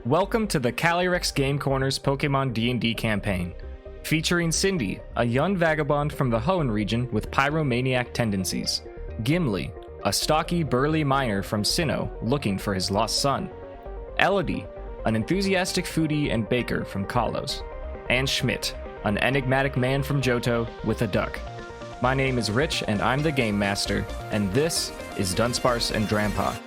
Welcome to the Calyrex Game Corner's Pokemon D&D campaign, featuring Cindy, a young vagabond from the Hoenn region with pyromaniac tendencies, Gimli, a stocky, burly miner from Sinnoh looking for his lost son, Elodie, an enthusiastic foodie and baker from Kalos, and Schmidt, an enigmatic man from Johto with a duck. My name is Rich and I'm the Game Master, and this is Dunsparce and Drampa.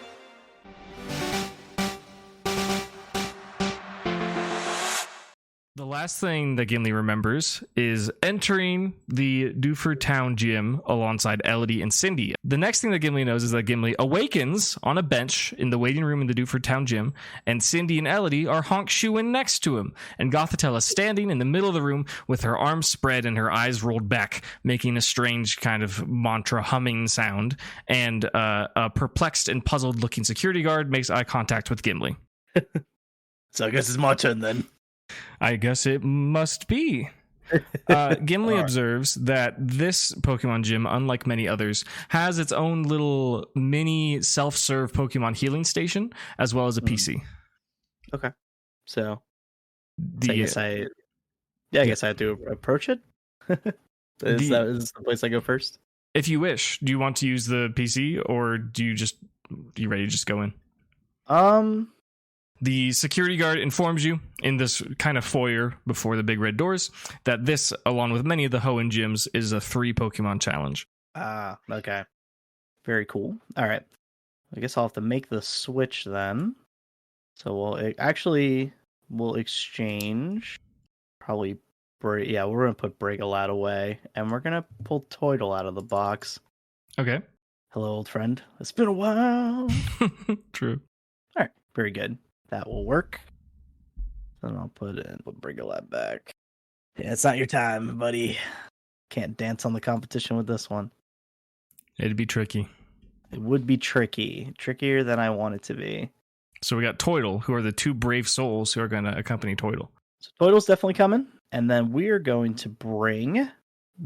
The last thing that Gimli remembers is entering the Dewford town gym alongside Elodie and Cindy. The next thing that Gimli knows is that Gimli awakens on a bench in the waiting room in the Dewford town gym, and Cindy and Elodie are honk-shoeing next to him, and Gothitella is standing in the middle of the room with her arms spread and her eyes rolled back, making a strange kind of mantra humming sound, and a perplexed and puzzled looking security guard makes eye contact with Gimli. So I guess it's my turn then. I guess it must be. Gimli observes that this Pokemon gym, unlike many others, has its own little mini self-serve Pokemon healing station, as well as a PC. Okay. So I guess I have to approach it. Is this the place I go first? If you wish. Do you want to use the PC, or do you ready to just go in? The security guard informs you in this kind of foyer before the big red doors that this, along with many of the Hoenn gyms, is a 3 Pokemon challenge. Okay. Very cool. All right. I guess I'll have to make the switch then. So we'll exchange. Probably, we're going to put Breakalad away, and we're going to pull Toidle out of the box. Okay. Hello, old friend. It's been a while. True. All right. Very good. That will work. Then I'll put Breakalad back. Yeah, it's not your time, buddy. Can't dance on the competition with this one. It'd be tricky. It would be tricky. Trickier than I want it to be. So we got Toidle, who are the 2 brave souls who are going to accompany Toidle. So Toidle's definitely coming. And then we're going to bring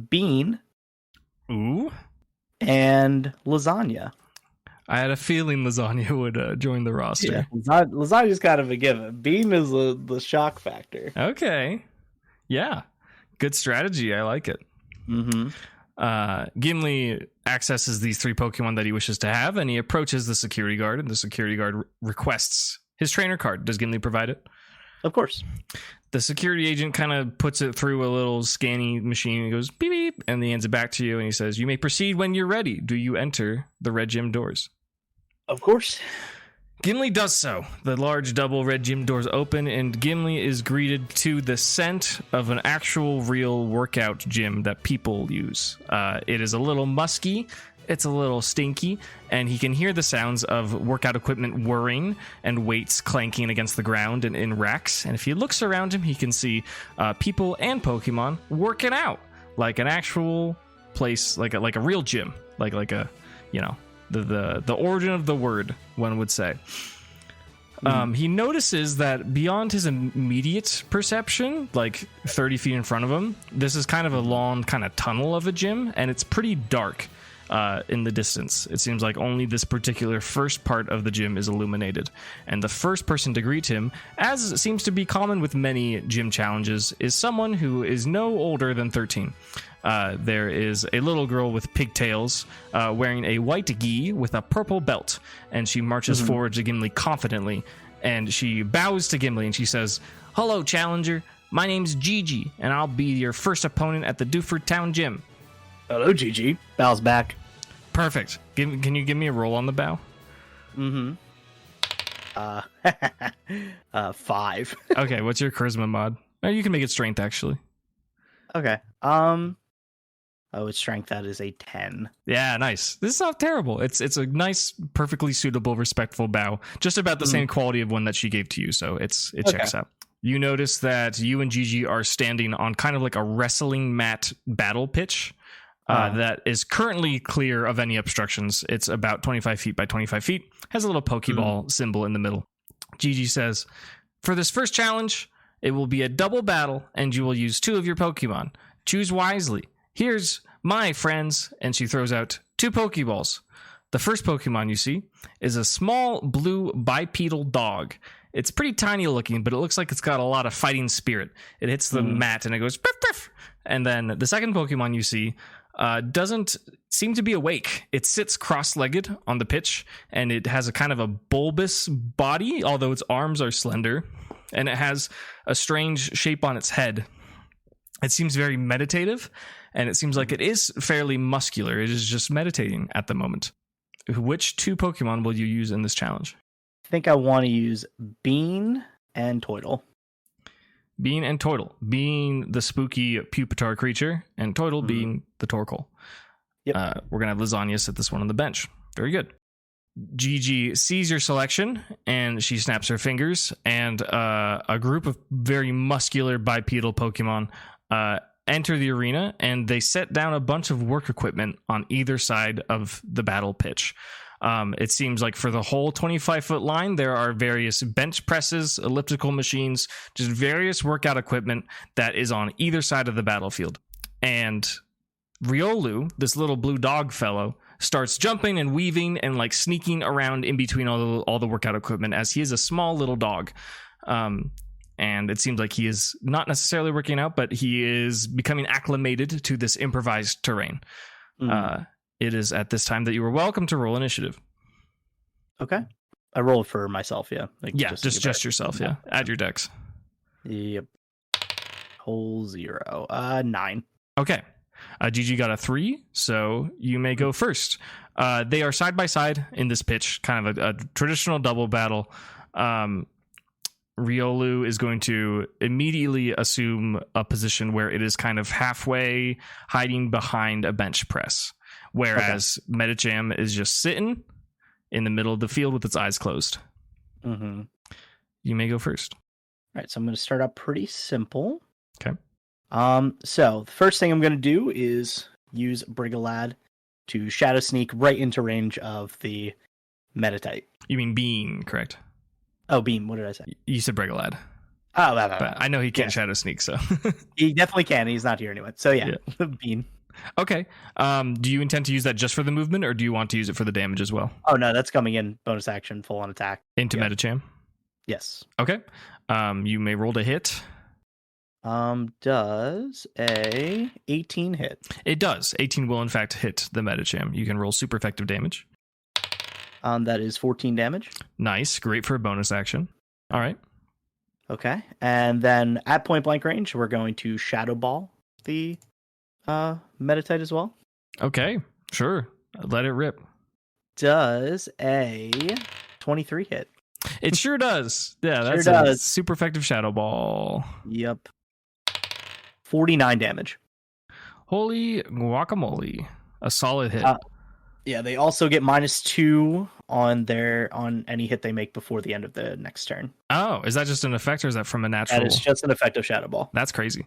Bean. Ooh. And Lasagna. I had a feeling Lasagna would join the roster. Yeah, Lasagna's kind of a given. Bean is the shock factor. Okay. Yeah. Good strategy. I like it. Mm-hmm. Gimli accesses these 3 Pokemon that he wishes to have, and he approaches the security guard, and the security guard requests his trainer card. Does Gimli provide it? Of course. The security agent kind of puts it through a little scanning machine and goes beep beep, and he hands it back to you, and he says, "You may proceed when you're ready. Do you enter the red gym doors?" Of course. Gimli does so. The large double red gym doors open, and Gimli is greeted to the scent of an actual real workout gym that people use. It is a little musky, it's a little stinky, and he can hear the sounds of workout equipment whirring and weights clanking against the ground and in racks. And if he looks around him, he can see people and Pokemon working out like an actual place, like a real gym, like a, you know, the origin of the word, one would say. He notices that beyond his immediate perception, like 30 feet in front of him, this is kind of a long kind of tunnel of a gym, and it's pretty dark in the distance. It seems like only this particular first part of the gym is illuminated. And the first person to greet him, as seems to be common with many gym challenges, is someone who is no older than 13. There is a little girl with pigtails wearing a white gi with a purple belt, and she marches forward to Gimli confidently, and she bows to Gimli and she says, "Hello, challenger. My name's Gigi, and I'll be your first opponent at the Dewford Town Gym." Hello, Gigi. Bows back. Perfect. Can you give me a roll on the bow? 5. Okay, what's your charisma mod? Oh, you can make it strength, actually. Okay. Its strength, that is a 10. Yeah, nice. This is not terrible. It's a nice, perfectly suitable, respectful bow. Just about the same quality of one that she gave to you, so it checks out. You notice that you and Gigi are standing on kind of like a wrestling mat battle pitch that is currently clear of any obstructions. It's about 25 feet by 25 feet. Has a little Pokeball symbol in the middle. Gigi says, "For this first challenge, it will be a double battle, and you will use 2 of your Pokemon. Choose wisely. Here's my friends," and she throws out 2 Pokeballs. The first Pokemon you see is a small blue bipedal dog. It's pretty tiny looking, but it looks like it's got a lot of fighting spirit. It hits the mat and it goes piff, piff. And then the second Pokemon you see doesn't seem to be awake. It sits cross-legged on the pitch, and it has a kind of a bulbous body, although its arms are slender, and it has a strange shape on its head. It seems very meditative, and it seems like it is fairly muscular. It is just meditating at the moment. Which 2 Pokemon will you use in this challenge? I think I want to use Bean and Toidle. Bean and Toidle. Being the spooky Pupitar creature, and Toidle being the Torkoal. Yep. We're going to have Lasagna sit this one on the bench. Very good. Gigi sees your selection, and she snaps her fingers, and a group of very muscular bipedal Pokemon enter the arena, and they set down a bunch of work equipment on either side of the battle pitch. It seems like for the whole 25-foot line, there are various bench presses, elliptical machines, just various workout equipment that is on either side of the battlefield. And Riolu, this little blue dog fellow, starts jumping and weaving and like sneaking around in between all the workout equipment, as he is a small little dog. And it seems like he is not necessarily working out, but he is becoming acclimated to this improvised terrain. It is at this time that you are welcome to roll initiative. Okay. I roll for myself, yeah. Like, Yeah, just yourself, yeah. Add your dex. Yep. Whole 0. 9. Okay. Gigi got a 3, so you may go first. They are side by side in this pitch, kind of a traditional double battle. Riolu is going to immediately assume a position where it is kind of halfway hiding behind a bench press. Whereas Medicham is just sitting in the middle of the field with its eyes closed. Mm-hmm. You may go first. All right, so I'm going to start out pretty simple. Okay. So the first thing I'm going to do is use Brigolad to Shadow Sneak right into range of the Meditite. You mean Bean, correct? Oh, Beam. What did I say? You said Brigolad. Oh, but I know he can't Shadow Sneak, so. He definitely can. He's not here anyway. So yeah. Bean. Okay. Do you intend to use that just for the movement, or do you want to use it for the damage as well? Oh, no, that's coming in bonus action, full on attack. Into Medicham? Yes. Okay. You may roll to hit. Does a 18 hit? It does. 18 will in fact hit the Medicham. You can roll super effective damage. That is 14 damage. Nice. Great for a bonus action. All right. Okay. And then at point blank range, we're going to Shadow Ball the Meditite as well. Okay. Sure. Let it rip. Does a 23 hit? It sure does. Yeah, that's a super effective Shadow Ball. Yep. 49 damage. Holy guacamole. A solid hit. Yeah, they also get -2 on any hit they make before the end of the next turn. Oh, is that just an effect, or is that from a natural? That is just an effect of Shadow Ball. That's crazy.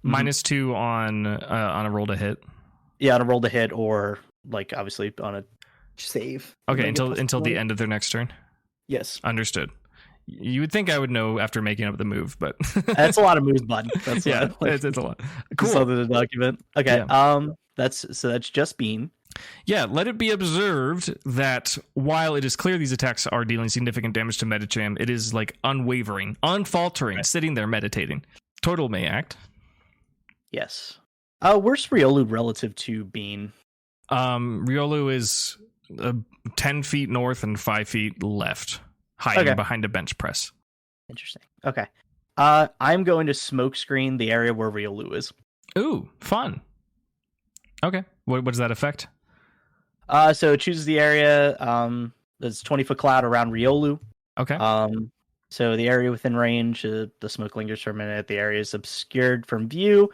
-2 on a roll to hit. Yeah, on a roll to hit, or like obviously on a save. Okay, until the end of their next turn. Yes. Understood. You would think I would know after making up the move, but that's a lot of moves, bud. That's it's a lot. Cool. Something to document. Okay. Yeah. That's just Bean. Yeah, let it be observed that while it is clear these attacks are dealing significant damage to Medicham, it is like unwavering, unfaltering, sitting there meditating. Toidle may act. Yes. Where's Riolu relative to Bean? Riolu is 10 feet north and 5 feet left, hiding behind a bench press. Interesting. Okay. I'm going to smoke screen the area where Riolu is. Ooh, fun. Okay. What does that affect? So it chooses the area. There's 20-foot cloud around Riolu. Okay. So the area within range, the smoke lingers for a minute. The area is obscured from view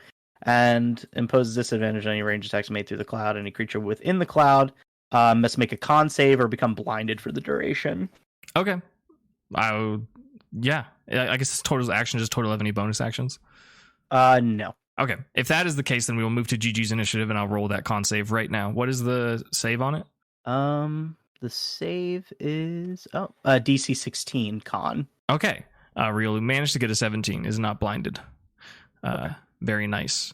and imposes disadvantage on any range attacks made through the cloud. Any creature within the cloud must make a con save or become blinded for the duration. Okay. I guess Toidle's action. Does Toidle have any bonus actions? No. Okay. If that is the case, then we will move to Gigi's initiative, and I'll roll that con save right now. What is the save on it? The save is DC 16 con. Okay. Riolu managed to get a 17. Is not blinded. Very nice.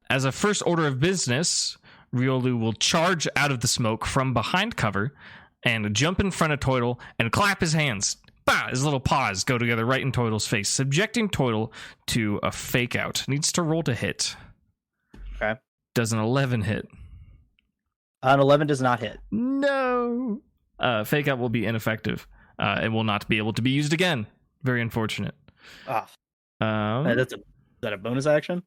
As a first order of business, Riolu will charge out of the smoke from behind cover and jump in front of Toidle and clap his hands. bah! His little paws go together right in Toidle's face, subjecting Toidle to a fake out. Needs to roll to hit. Okay. Does an 11 hit? An 11 does not hit. No. Fake out will be ineffective. It will not be able to be used again. Very unfortunate. Is that a bonus action?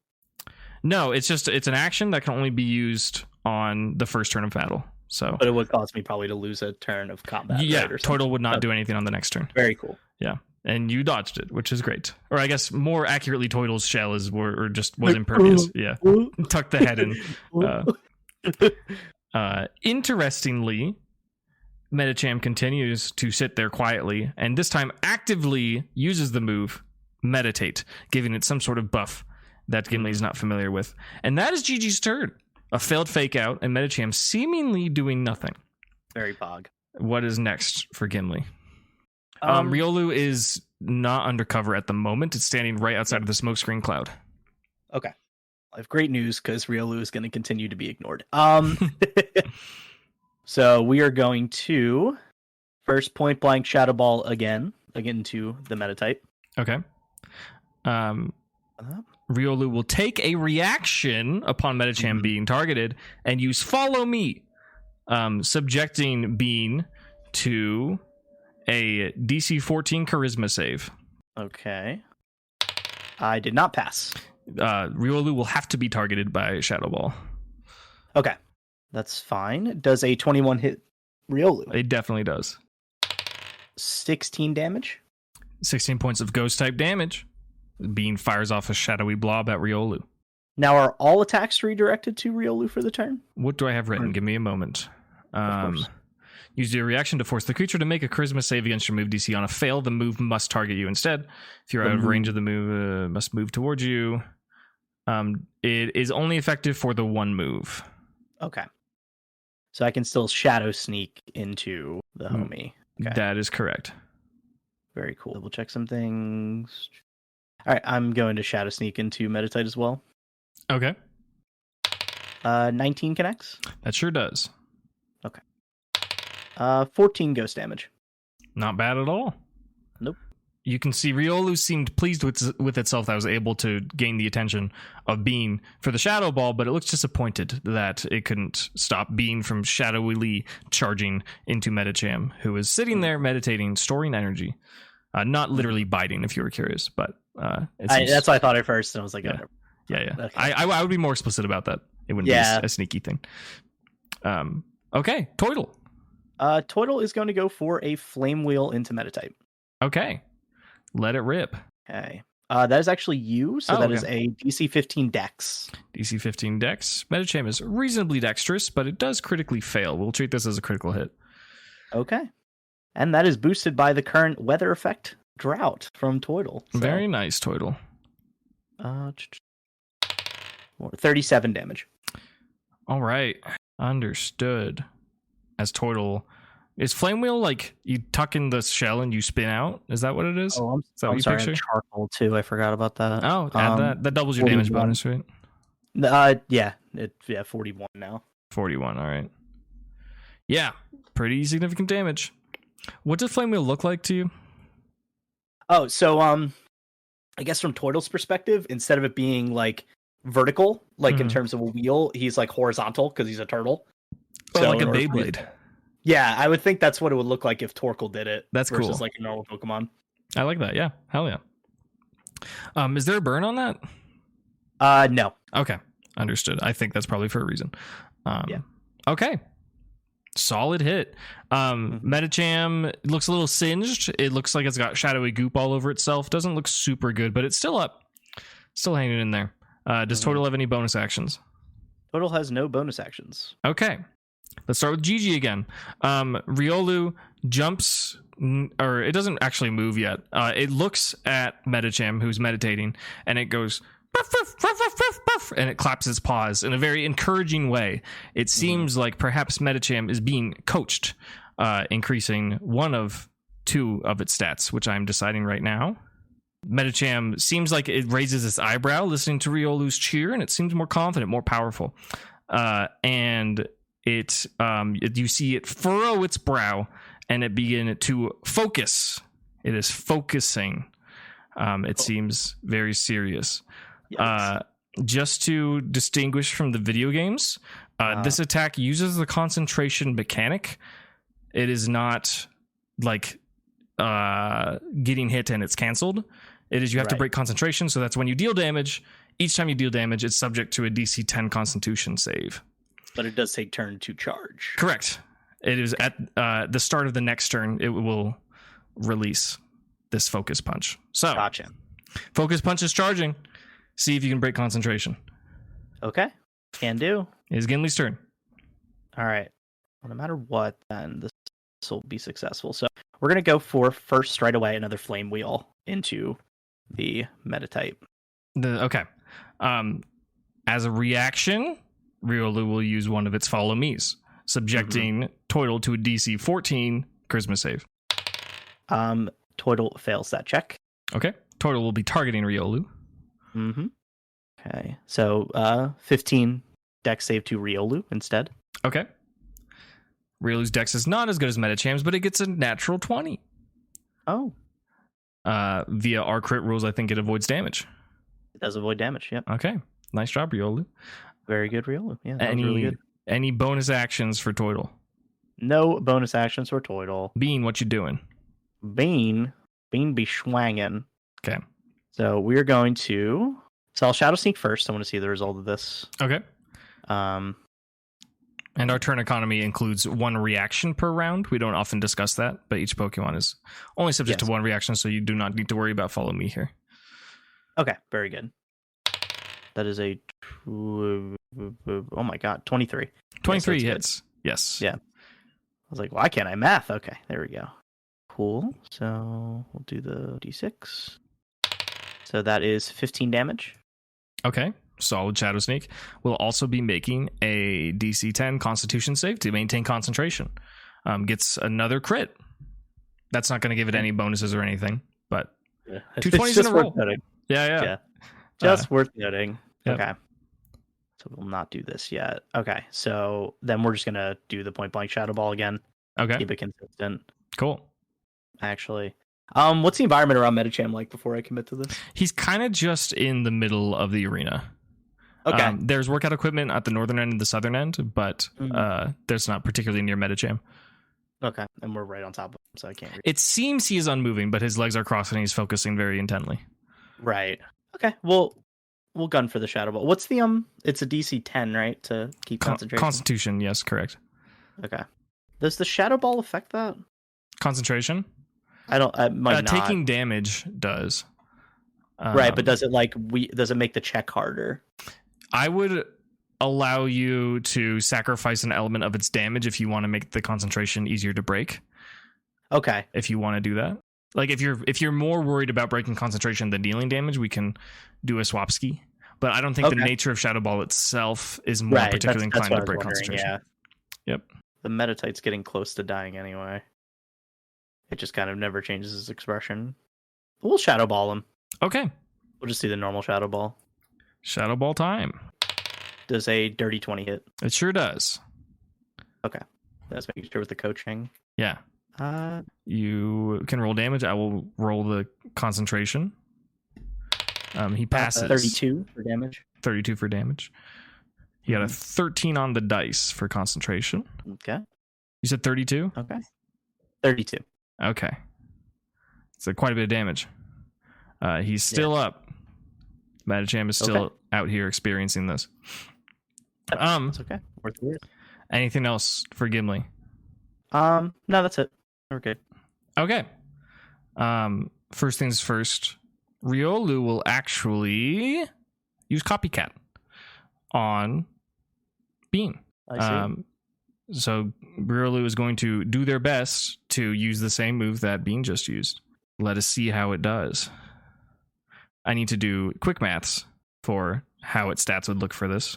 No, it's an action that can only be used on the first turn of battle. So, but it would cause me probably to lose a turn of combat. Yeah, right, or Toidle would not do anything on the next turn. Very cool. Yeah, and you dodged it, which is great. Or I guess more accurately, Toidle's shell was impervious. Yeah, tuck the head in. Interestingly, Medicham continues to sit there quietly, and this time actively uses the move Meditate, giving it some sort of buff that Gimli is not familiar with. And that is Gigi's turn. A failed fake out, and Medicham seemingly doing nothing. Very pog. What is next for Gimli? Riolu is not undercover at the moment. It's standing right outside of the smokescreen cloud. Okay. I have great news because Riolu is going to continue to be ignored. So we are going to first point blank Shadow Ball again to the meta type. Okay. Riolu will take a reaction upon Medicham being targeted and use Follow Me, subjecting Bean to a DC 14 Charisma save. Okay. I did not pass. Riolu will have to be targeted by Shadow Ball. Okay. That's fine. Does a 21 hit Riolu? It definitely does. 16 damage? 16 points of ghost type damage. Bean fires off a shadowy blob at Riolu. Now, are all attacks redirected to Riolu for the turn? What do I have written? Give me a moment. Of course. Use your reaction to force the creature to make a charisma save against your move DC. On a fail, the move must target you instead. If you're out of range of the move, must move towards you. It is only effective for the one move. Okay. So I can still shadow sneak into the homie. Okay. That is correct. Very cool. Double check some things. All right, I'm going to shadow sneak into Meditate as well. Okay. 19 connects. That sure does. Okay. 14 ghost damage. Not bad at all. Nope. You can see Riolu seemed pleased with itself that I was able to gain the attention of Bean for the Shadow Ball, but it looks disappointed that it couldn't stop Bean from shadowily charging into Medicham, who is sitting there meditating, storing energy. Not literally biting, if you were curious, but that's what I thought at first, and I was like, yeah. Yeah. Okay. I would be more explicit about that. It wouldn't be a sneaky thing. Okay, Toidle. Toidle is going to go for a Flame Wheel into Meditate. Okay. Let it rip. Okay. That is actually you, so that is a DC 15 Dex. DC 15 Dex. Medicham is reasonably dexterous, but it does critically fail. We'll treat this as a critical hit. Okay. And that is boosted by the current weather effect drought from Toidle. So, very nice, Toidle. 37 damage. All right. Understood. As Toidle... Is Flame Wheel like you tuck in the shell and you spin out? Is that what it is? Oh, is that I'm what you sorry. picture? Charcoal too. I forgot about that. Oh, add that. That doubles your 41. damage bonus, right? 41 now. 41. All right. Yeah, pretty significant damage. What does Flame Wheel look like to you? Oh, so I guess from Toidle's perspective, instead of it being like vertical, like in terms of a wheel, he's like horizontal because he's a turtle. Oh, so like a Beyblade. Yeah, I would think that's what it would look like if Torkoal did it. That's versus cool. Like a normal Pokemon. I like that. Yeah, hell yeah. Is there a burn on that? No. Okay, understood. I think that's probably for a reason. Yeah. Okay. Solid hit. Medicham looks a little singed. It looks like it's got shadowy goop all over itself. Doesn't look super good, but it's still up. Still hanging in there. Does Toidle have any bonus actions? Toidle has no bonus actions. Okay. Let's start with Gigi again. Riolu jumps, or it doesn't actually move yet. It looks at Medicham, who's meditating, and it goes, puff, puff, puff, puff, puff, puff, and it claps its paws in a very encouraging way. It seems like perhaps Medicham is being coached, increasing one of two of its stats, which I'm deciding right now. Medicham seems like it raises its eyebrow listening to Riolu's cheer, and it seems more confident, more powerful. And you see it furrow its brow, and it begin to focus It is focusing. It seems very serious. Yikes. Just to distinguish from the video games, this attack uses the concentration mechanic. It is not like getting hit and it's canceled. It is you have to break concentration, so that's when you deal damage. Each time you deal damage, it's subject to a DC 10 Constitution save. But it does take turn to charge. Correct. It is at the start of the next turn, it will release this Focus Punch. So, Gotcha. Focus Punch is charging. See if you can break concentration. Okay. Can do. It is Gimli's turn. All right. Well, no matter what, then this will be successful. So we're going to go for first right away another Flame Wheel into the Metatype. Okay. As a reaction, Riolu will use one of its Follow Me's, subjecting Toidle to a DC 14 Charisma save. Toidle fails that check. Okay. Toidle will be targeting Riolu. Okay. So 15 Dex save to Riolu instead. Okay. Riolu's Dex is not as good as Metacham's, but it gets a natural 20. Oh. Via our crit rules, I think it avoids damage. It does avoid damage, yep. Okay. Nice job, Riolu. Very good, Riolu. Yeah, that was really good. Any bonus actions for Toidle? No bonus actions for Toidle. Bean, what you doing? Bean be schwangin'. Okay. So we're going to... So I'll Shadow Sneak first. I want to see the result of this. Okay. And our turn economy includes one reaction per round. We don't often discuss that, but each Pokemon is only subject to one reaction, so you do not need to worry about Follow Me here. Okay, very good. That is a... Oh my god, 23. 23 yes, hits. Good. Yes. Yeah. I was like, why can't I math? Okay, there we go. Cool. So we'll do the D6. So that is 15 damage. Okay. Solid Shadow Sneak. Will also be making a DC 10 Constitution save to maintain concentration. Gets another crit. That's not going to give it any bonuses or anything, but 220s in a row. Yeah. Just worth noting. Yep. Okay. So we'll not do this yet. Okay. So then we're just going to do the point blank Shadow Ball again. Okay. Keep it consistent. Cool. Actually. What's the environment around Metacham like before I commit to this? He's kind of just in the middle of the arena. Okay. There's workout equipment at the northern end and the southern end, but there's not particularly near Metacham. Okay. And we're right on top of him, so I can't read. It seems he is unmoving, but his legs are crossed and he's focusing very intently. Right. Okay. Well, we'll gun for the Shadow Ball. What's the it's a DC 10, right? To keep concentration. Constitution, yes, correct. Okay. Does the Shadow Ball affect that? Concentration? I might not. Taking damage does. Right, but does it make the check harder? I would allow you to sacrifice an element of its damage if you want to make the concentration easier to break. Okay. If you want to do that. Like if you're more worried about breaking concentration than dealing damage, we can do a swap ski. But I don't think the nature of Shadow Ball itself is more particularly inclined to break concentration. Yeah. Yep. The Metatype's getting close to dying anyway. It just kind of never changes its expression. We'll Shadow Ball him. Okay. We'll just do the normal Shadow Ball. Shadow Ball time. Does a dirty 20 hit? It sure does. Okay. That's making sure with the coaching. Yeah. You can roll damage. I will roll the concentration. He passes. 32 for damage. 32 for damage. He got a 13 on the dice for concentration. Okay. You said 32? Okay. 32. Okay. So quite a bit of damage. He's still up. Metacham is still out here experiencing this. It's okay. Worth it. Anything else for Gimli? No, that's it. We're good. Okay. First things first. Riolu will actually use Copycat on Bean. I see. So Riolu is going to do their best to use the same move that Bean just used. Let us see how it does. I need to do quick maths for how its stats would look for this.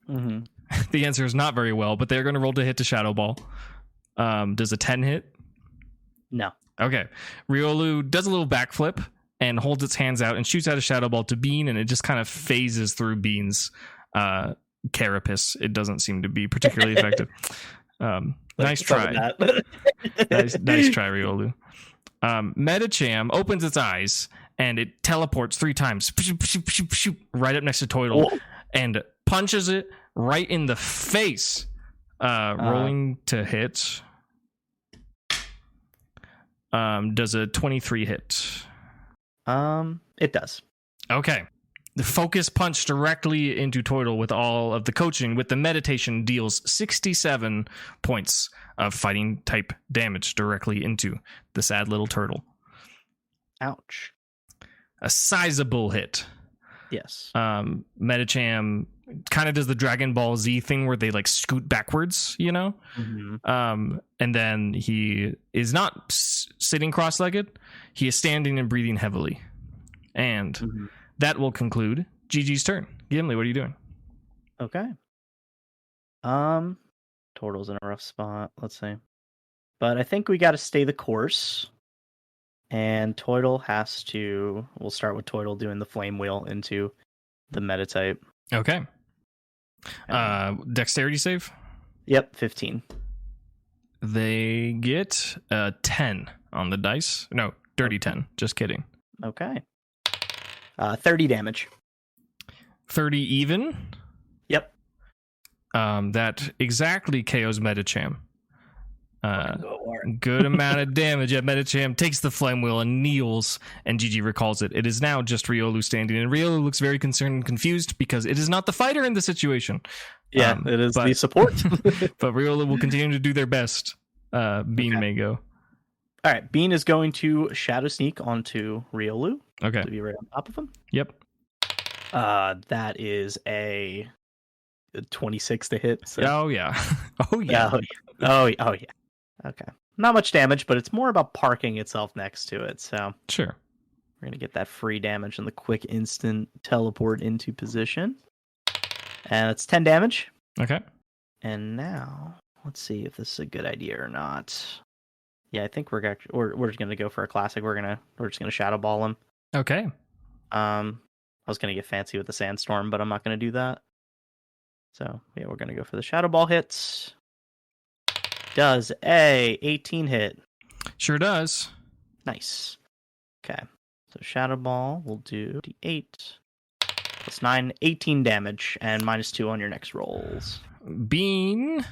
Mm-hmm. The answer is not very well, but they're going to roll to hit to Shadow Ball. Does a 10 hit? No. Okay. Riolu does a little backflip and holds its hands out and shoots out a Shadow Ball to Bean, and it just kind of phases through Bean's carapace. It doesn't seem to be particularly effective. Nice try. Nice try, Riolu. Metacham opens its eyes and it teleports 3 times right up next to Toidle and punches it right in the face. Rolling to hit. Does a 23 hit? It does. Okay. The focus punch directly into Toidle with all of the coaching with the meditation deals 67 points of fighting type damage directly into the sad little turtle. Ouch. A sizable hit. Yes. Metacham kind of does the Dragon Ball Z thing where they like scoot backwards, you know? Mm-hmm. And then he is not sitting cross-legged. He is standing and breathing heavily. And that will conclude Gigi's turn. Gimli, what are you doing? Okay. Turtle's in a rough spot. Let's see. But I think we got to stay the course. And Toidle has to... We'll start with Toidle doing the flame wheel into the meta type. Okay. Dexterity save? Yep, 15. They get a 10 on the dice. No, dirty 10. Just kidding. Okay. 30 damage. 30 even? Yep. That exactly KOs Metacham. Good amount of damage. Yeah, Metacham takes the flame wheel and kneels, and Gigi recalls it. It is now just Riolu standing, and Riolu looks very concerned and confused because it is not the fighter in the situation. Yeah, it is the support. But Riolu will continue to do their best. Bean may go. All right, Bean is going to Shadow Sneak onto Riolu. Okay. To be right on top of him. Yep. That is a 26 to hit. So. Oh, yeah. Oh, yeah. Oh, yeah. Okay. Not much damage, but it's more about parking itself next to it. So sure. We're going to get that free damage and the quick instant teleport into position. And it's 10 damage. Okay. And now, let's see if this is a good idea or not. Yeah, I think we're just going to go for a classic. We're just going to Shadow Ball him. Okay. I was going to get fancy with the Sandstorm, but I'm not going to do that. So, yeah, we're going to go for the Shadow Ball hits. Does a 18 hit? Sure does. Nice. Okay. So Shadow Ball will do D8 plus 9, 18 damage, and -2 on your next rolls. Bean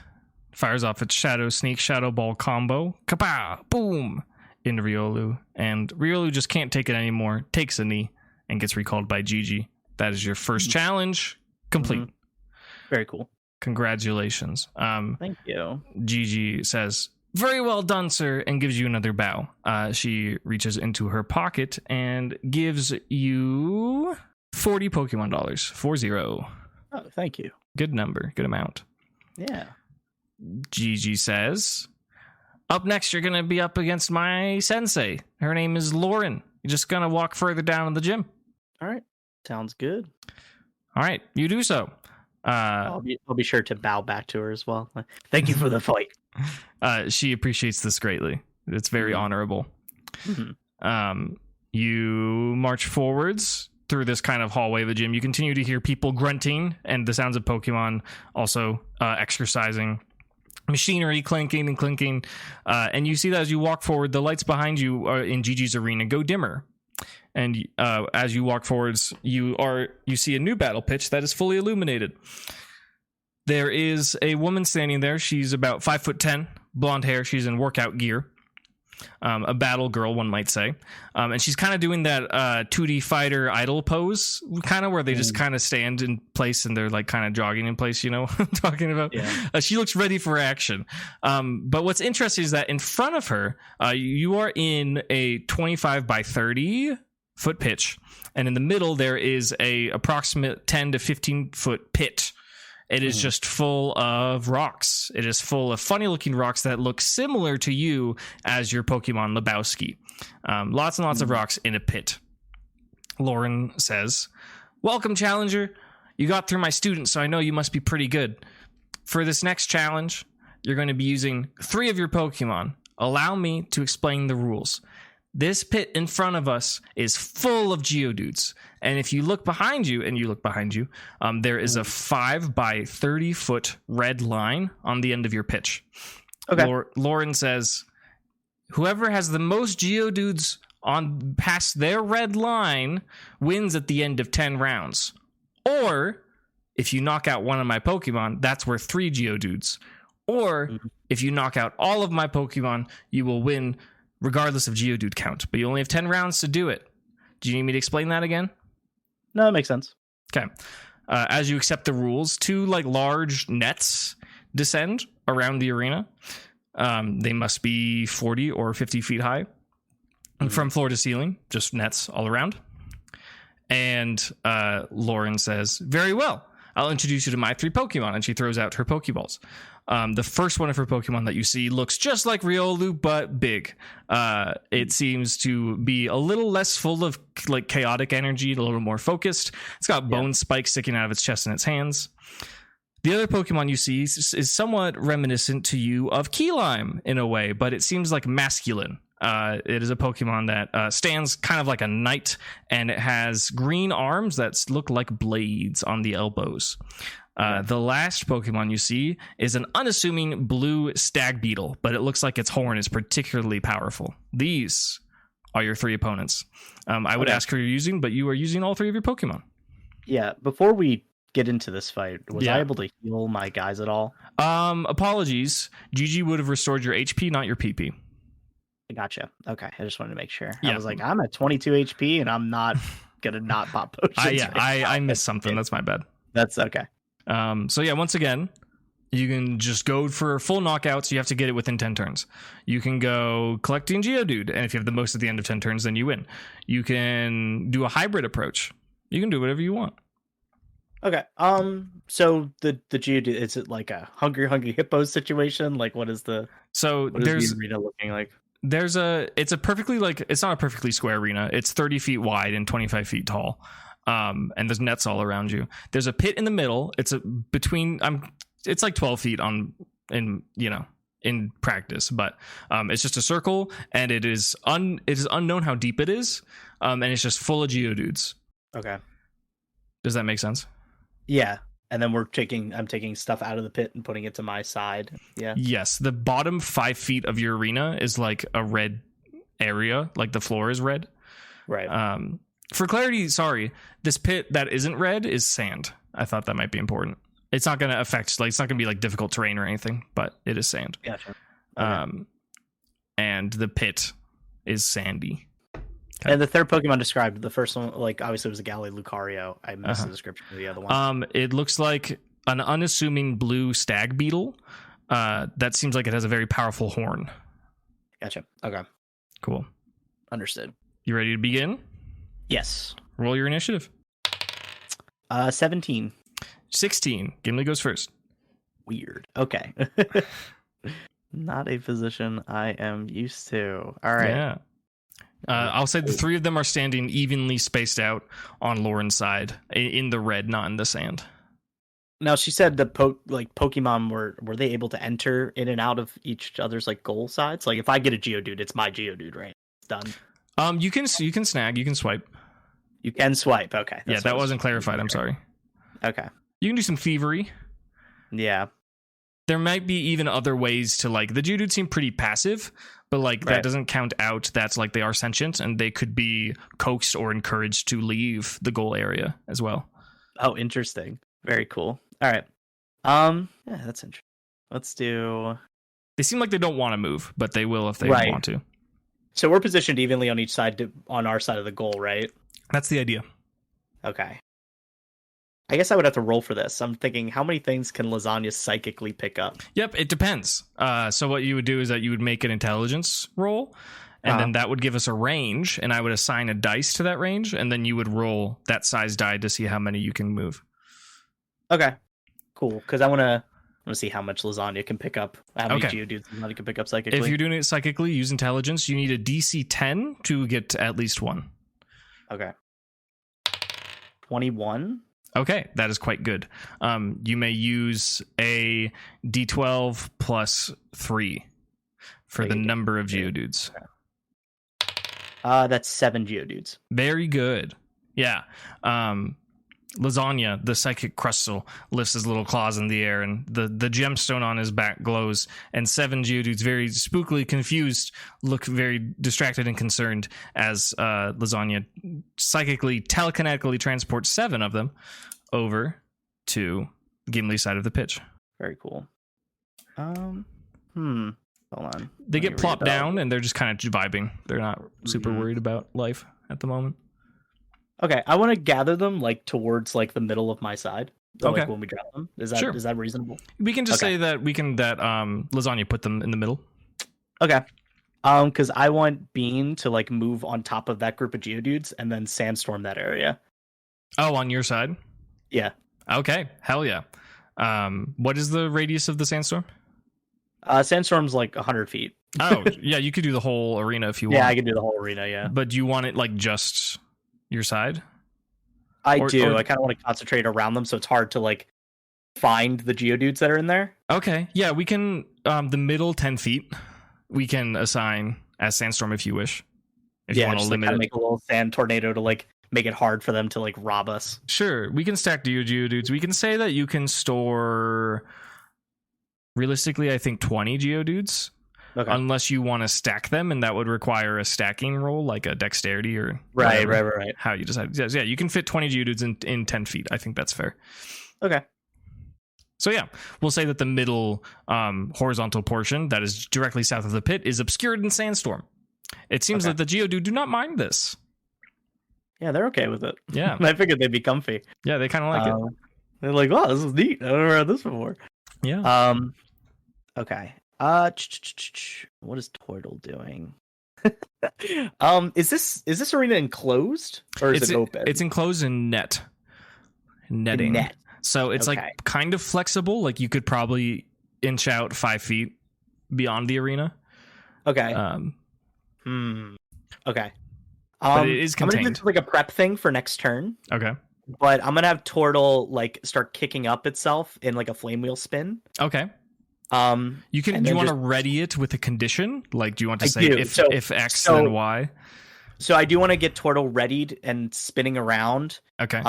fires off its Shadow Sneak Shadow Ball combo. Kapow! Boom! Into Riolu. And Riolu just can't take it anymore, takes a knee, and gets recalled by Gigi. That is your first challenge complete. Very cool. Congratulations. Thank you. Gigi says, "Very well done, sir," and gives you another bow. She reaches into her pocket and gives you 40 Pokemon dollars. 40. Oh, thank you. Good number. Good amount. Yeah. Gigi says, "Up next, you're going to be up against my sensei. Her name is Lauren. You're just going to walk further down in the gym." All right. Sounds good. All right. You do so. I'll be sure to bow back to her as well. Thank you for the fight. She appreciates this greatly. It's very honorable. You march forwards through this kind of hallway of the gym. You continue to hear people grunting and the sounds of Pokemon also exercising. Machinery clanking and clinking. And you see that as you walk forward, the lights behind you in Gigi's arena go dimmer. And as you walk forwards, you see a new battle pitch that is fully illuminated. There is a woman standing there. She's about 5'10", blonde hair. She's in workout gear. A battle girl, one might say. And she's kind of doing that 2D fighter idle pose, kind of where they just kind of stand in place and they're like kind of jogging in place, you know what I'm talking about? Yeah. She looks ready for action. But what's interesting is that in front of her, you are in a 25 by 30 foot pitch, and in the middle there is a approximate 10 to 15 foot pit. It is just full of rocks. It is full of funny looking rocks that look similar to you as your Pokemon Lebowski. Lots and lots of rocks in a pit. Lauren says, "Welcome, challenger. You got through my student, so I know you must be pretty good. For this next challenge, you're going to be using 3 of your Pokemon. Allow me to explain the rules. This pit in front of us is full of Geodudes. And if you look behind you, there is a 5 by 30 foot red line on the end of your pitch." Okay. Lauren says, whoever has the most Geodudes on past their red line wins at the end of 10 rounds. Or if you knock out one of my Pokemon, that's worth 3 Geodudes. Or if you knock out all of my Pokemon, you will win regardless of Geodude count. But you only have 10 rounds to do it. Do you need me to explain that again? No, that makes sense. Okay. As you accept the rules, 2 like large nets descend around the arena. They must be 40 or 50 feet high. From floor to ceiling, just nets all around. And Lauren says, very well. I'll introduce you to my 3 Pokemon. And she throws out her Pokeballs. The first one of her Pokemon that you see looks just like Riolu, but big. It seems to be a little less full of like chaotic energy, a little more focused. It's got bone spikes sticking out of its chest and its hands. The other Pokemon you see is somewhat reminiscent to you of Keyline in a way, but it seems like masculine. It is a Pokemon that stands kind of like a knight, and it has green arms that look like blades on the elbows. The last Pokemon you see is an unassuming blue stag beetle, but it looks like its horn is particularly powerful. These are your 3 opponents. I would ask who you're using, but you are using all 3 of your Pokemon. Yeah, before we get into this fight, was I able to heal my guys at all? Apologies. Gigi would have restored your HP, not your PP. Gotcha. Okay, I just wanted to make sure. I was like, I'm at 22 HP, and I'm not gonna not pop potions. I missed something. That's my bad. That's okay. So yeah, once again, you can just go for full knockouts. You have to get it within 10 turns. You can go collecting Geodude, and if you have the most at the end of 10 turns, then you win. You can do a hybrid approach. You can do whatever you want. Okay. So the Geodude, is it like a hungry hippo situation? Like, what is the there's the arena looking like? It's a perfectly it's not a perfectly square arena. It's 30 feet wide and 25 feet tall. And there's nets all around you. There's a pit in the middle. It's it's like 12 feet in practice, but it's just a circle, and it is unknown how deep it is. And it's just full of Geodudes. Okay. Does that make sense? Yeah. And then I'm taking stuff out of the pit and putting it to my side. Yeah. Yes. The bottom 5 feet of your arena is like a red area. Like the floor is red. Right. For clarity, sorry, this pit that isn't red is sand. I thought that might be important. It's not going to affect, like, it's not going to be like difficult terrain or anything, but it is sand. Gotcha. Okay. And the pit is sandy. Okay. And the third Pokemon described, the first one, like, obviously it was a Galley Lucario. I missed the description of the other one. It looks like an unassuming blue stag beetle. That seems like it has a very powerful horn. Gotcha. Okay. Cool. Understood. You ready to begin? Yes. Roll your initiative. 17. 16. Gimli goes first. Weird. Okay. Not a position I am used to. All right. Yeah. I'll say the 3 of them are standing evenly spaced out on Lauren's side in the red, not in the sand. Now, she said the Pokemon were they able to enter in and out of each other's like goal sides? Like if I get a Geodude, it's my Geodude, right? It's done. You can snag, you can swipe. You can swipe. Okay. Yeah, that wasn't clarified. I'm sorry. Okay. You can do some thievery. Yeah. There might be even other ways to, like, the Geodude seem pretty passive, but like that doesn't count out that's like they are sentient and they could be coaxed or encouraged to leave the goal area as well. Oh, interesting. Very cool. All right. Yeah, that's interesting. Let's do. They seem like they don't want to move, but they will if they want to. So we're positioned evenly on each side on our side of the goal, right? That's the idea. Okay. I guess I would have to roll for this. I'm thinking, how many things can Lasagna psychically pick up? Yep, it depends. So what you would do is that you would make an intelligence roll, and then that would give us a range, and I would assign a dice to that range, and then you would roll that size die to see how many you can move. Okay, cool. Because I want to see how much Lasagna can pick up. How many Geodudes Lasagna can pick up psychically. If you're doing it psychically, use intelligence. You need a DC 10 to get at least 1. Okay. 21. Okay, that is quite good. You may use a D12 plus 3 for the number of Geodudes. Okay. That's 7 Geodudes. Very good. Yeah. Lasagna, the psychic crustal, lifts his little claws in the air, and the gemstone on his back glows, and 7 Geodudes, very spookily confused, look very distracted and concerned as Lasagna psychically, telekinetically transports 7 of them over to Gimli's side of the pitch. Very cool. Hold on. They get plopped down, and they're just kind of vibing. They're not super worried about life at the moment. Okay, I want to gather them like towards like the middle of my side. So, Okay. like, when we drop them, is that Sure. is that reasonable? We can just say that Lasagna put them in the middle. Okay. Because I want Bean to like move on top of that group of Geodudes and then sandstorm that area. Oh, on your side? Yeah. Okay, hell yeah. What is the radius of the sandstorm? Sandstorm's like 100 feet. Oh, yeah, you could do the whole arena if you want. Yeah, I can do the whole arena. Yeah. But do you want it like just your side? I do. I kind of want to concentrate around them, so it's hard to like find the Geodudes that are in there. Okay, yeah, we can. The middle 10 feet, we can assign as sandstorm if you wish. If you want to just limit like, it, make a little sand tornado to like make it hard for them to like rob us. Sure, we can stack Geodudes. We can say that you can store, realistically, I think 20 Geodudes. Okay. Unless you want to stack them, and that would require a stacking roll, like a dexterity or Right. how you decide. Yeah, you can fit 20 Geodudes in 10 feet. I think that's fair. Okay. So yeah, we'll say that the middle horizontal portion that is directly south of the pit is obscured in sandstorm. It seems that the Geodude do not mind this. Yeah, they're okay with it. Yeah. I figured they'd be comfy. Yeah, they kind of like it. They're like, wow, this is neat. I've never had this before. Yeah. Okay. What is Turtle doing? Is this arena enclosed or is it open? It's enclosed in netting. Net. So it's like kind of flexible. Like you could probably inch out 5 feet beyond the arena. Okay. Okay. But it is contained. I'm gonna do like a prep thing for next turn. Okay. But I'm gonna have Turtle like start kicking up itself in like a flame wheel spin. Okay. You can. And Do you then want to ready it with a condition? Like, do you want to I say do. if X then Y? So I do want to get Turtle readied and spinning around. Okay.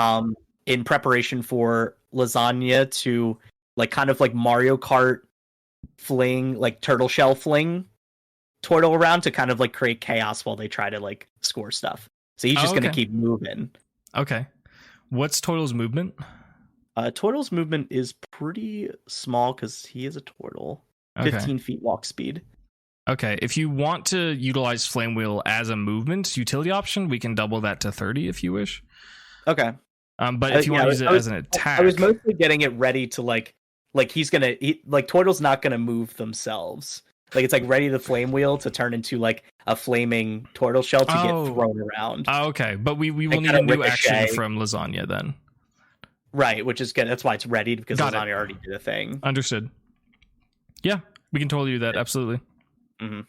In preparation for Lasagna to like kind of like Mario Kart fling, like turtle shell fling Turtle around to kind of like create chaos while they try to like score stuff. So he's just gonna keep moving. Okay. What's Turtle's movement? Turtle's movement is pretty small because he is a turtle. 15 feet walk speed. Okay, if you want to utilize Flame Wheel as a movement utility option, we can double that to 30 if you wish. Okay. But if you want to use it as an attack, I was mostly getting it ready to like Turtle's not gonna move themselves. Like it's like ready to Flame Wheel to turn into like a flaming turtle shell to get thrown around. Okay, but we will need a new action from Lasagna then. Right, which is good. That's why it's ready because Lasagna already did a thing. Understood. Yeah, we can totally do that. Absolutely. Mm-hmm.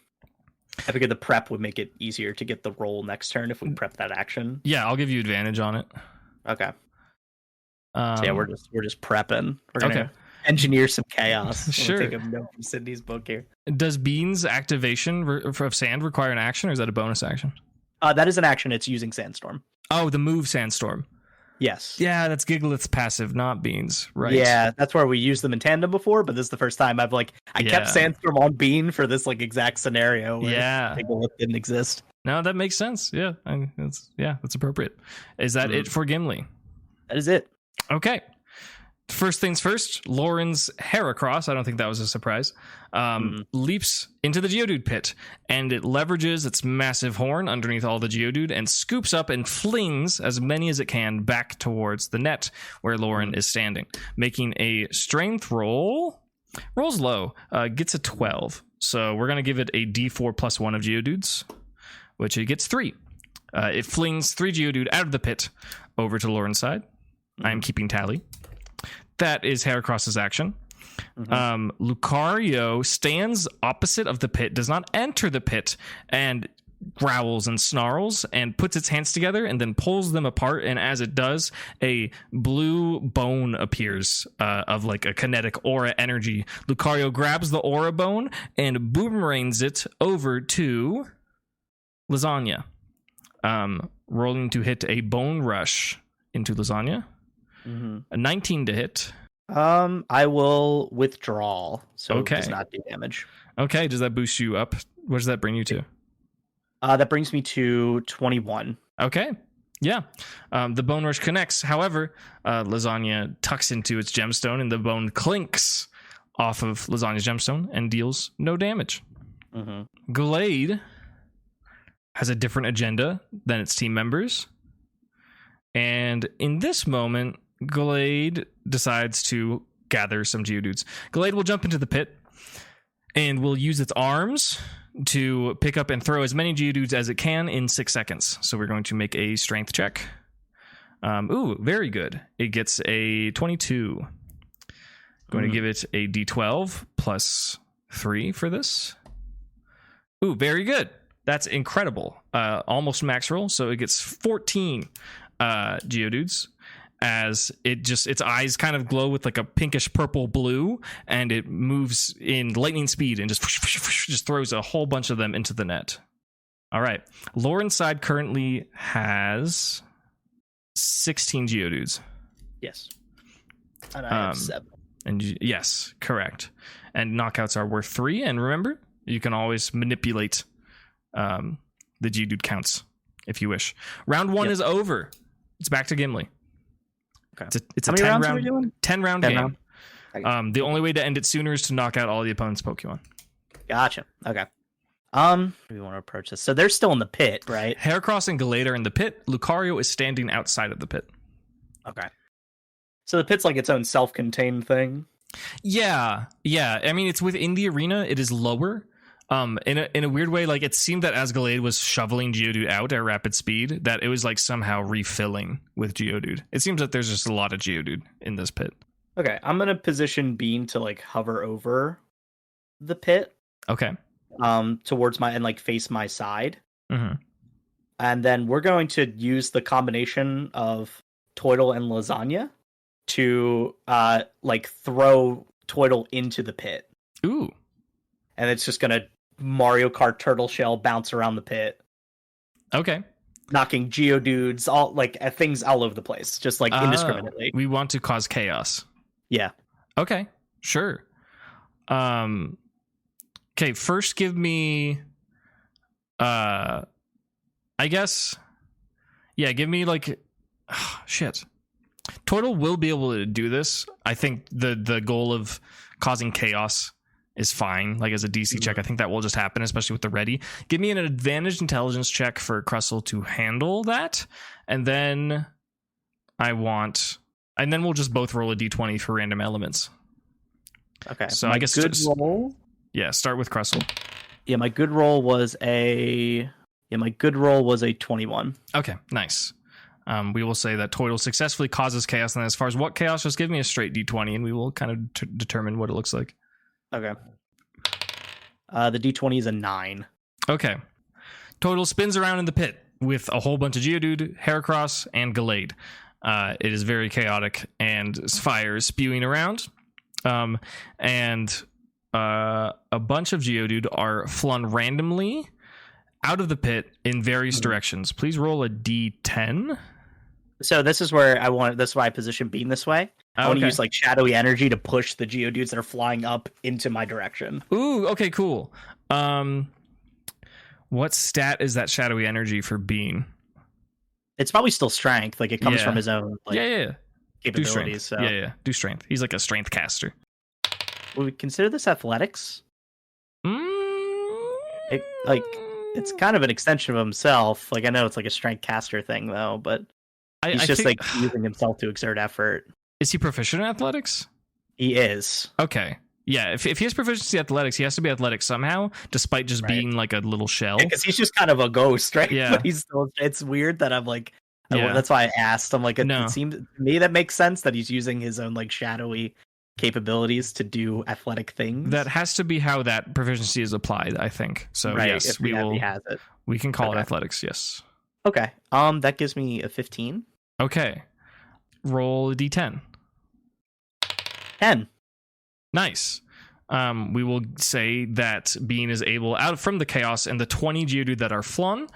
I figured the prep would make it easier to get the roll next turn if we prep that action. Yeah, I'll give you advantage on it. Okay. So yeah, we're just prepping. We're gonna engineer some chaos. Sure. Take a note from Sydney's book here. Does Bean's activation of sand require an action, or is that a bonus action? That is an action. It's using Sandstorm. Oh, the move Sandstorm. Yes. Yeah, that's Gigalith's passive, not Bean's, right? Yeah, that's where we used them in tandem before, but this is the first time I kept Sandstorm on Bean for this like exact scenario where Gigalith didn't exist. No, that makes sense. Yeah, that's appropriate. Is that it for Gimli? That is it. Okay. First things first, Lauren's Heracross, I don't think that was a surprise, leaps into the Geodude pit, and it leverages its massive horn underneath all the Geodude and scoops up and flings as many as it can back towards the net where Lauren is standing, making a strength roll. Rolls low, gets a 12. So we're going to give it a d4 plus 1 of Geodudes, which it gets 3. It flings 3 Geodude out of the pit over to Lauren's side. I am keeping tally. That is Heracross's action. Lucario stands opposite of the pit, does not enter the pit, and growls and snarls and puts its hands together and then pulls them apart. And as it does, a blue bone appears of like a kinetic aura energy. Lucario grabs the aura bone and boomerangs it over to Lasagna. Rolling to hit a bone rush into Lasagna. A 19 to hit. I will withdraw, so Okay. it does not do damage. Okay, does that boost you up? What does that bring you to? That brings me to 21. Okay. Yeah. The bone rush connects. However, Lasagna tucks into its gemstone and the bone clinks off of Lasagna's gemstone and deals no damage. Glade has a different agenda than its team members. And in this moment, Glade decides to gather some Geodudes. Glade will jump into the pit and will use its arms to pick up and throw as many Geodudes as it can in 6 seconds. So we're going to make a strength check. Ooh, very good. It gets a 22. Going to give it a D12 plus 3 for this. Ooh, very good. That's incredible. Almost max roll. So it gets 14 Geodudes. As its eyes kind of glow with like a pinkish purple blue, and it moves in lightning speed and just throws a whole bunch of them into the net. All right. Lauren's side currently has 16 Geodudes. Yes. And I have 7. And yes, correct. And knockouts are worth 3. And remember, you can always manipulate the Geodude counts if you wish. Round 1 is over. It's back to Gimli. Okay. It's a 10 round game. Round? The only way to end it sooner is to knock out all the opponent's Pokemon. Gotcha. Okay. We want to approach this. So they're still in the pit, right? Heracross and Gallade are in the pit. Lucario is standing outside of the pit. Okay. So the pit's like its own self-contained thing. Yeah. I mean, it's within the arena. It is lower. In a weird way, like it seemed that as Gallade was shoveling Geodude out at rapid speed, that it was like somehow refilling with Geodude. It seems that there's just a lot of Geodude in this pit. Okay, I'm gonna position Bean to like hover over the pit. Okay. Towards my and like face my side. Mm-hmm. And then we're going to use the combination of Toidle and Lasagna to like throw Toidle into the pit. Ooh. And it's just gonna Mario Kart turtle shell bounce around the pit. Okay. Knocking Geodudes, all like things all over the place, just like indiscriminately. We want to cause chaos. Yeah. Okay. Sure. Okay, first give me I guess give me like shit. Toidle will be able to do this. I think the goal of causing chaos is fine, like as a DC check. I think that will just happen, especially with the ready. Give me an advantage intelligence check for Crustle to handle that, and then we'll just both roll a D20 for random elements. Okay. So I guess good roll. Yeah, start with Crustle. Yeah, my good roll was a 21. Okay, nice. We will say that Toidle successfully causes chaos, and as far as what chaos, just give me a straight D20, and we will kind of determine what it looks like. Okay. The D20 is a 9. Okay. Toidle spins around in the pit with a whole bunch of Geodude, Heracross, and Gallade. It is very chaotic, and fire is spewing around. And a bunch of Geodude are flung randomly out of the pit in various directions. Please roll a D10. So this is where that's why I position Bean this way. I want to use like shadowy energy to push the Geodudes that are flying up into my direction. Ooh, okay, cool. What stat is that shadowy energy for Bean? It's probably still strength. Like it comes from his own capabilities. Do strength. Do strength. He's like a strength caster. Would we consider this athletics? It's kind of an extension of himself. Like I know it's like a strength caster thing though, but he's just like using himself to exert effort. Is he proficient in athletics? He is. Okay. Yeah, if he has proficiency in athletics, he has to be athletic somehow, despite just being like a little shell. Because he's just kind of a ghost, right? Yeah. But he's still. It's weird that I'm like. That's why I asked. I'm like, it seemed to me that makes sense that he's using his own like shadowy capabilities to do athletic things. That has to be how that proficiency is applied, I think. So yes, if he has it. We can call it athletics. Yes. Okay. That gives me a 15. Okay. Roll a D10. 10. Nice. We will say that Bean is able, out from the chaos and the 20 Geodude that are flung,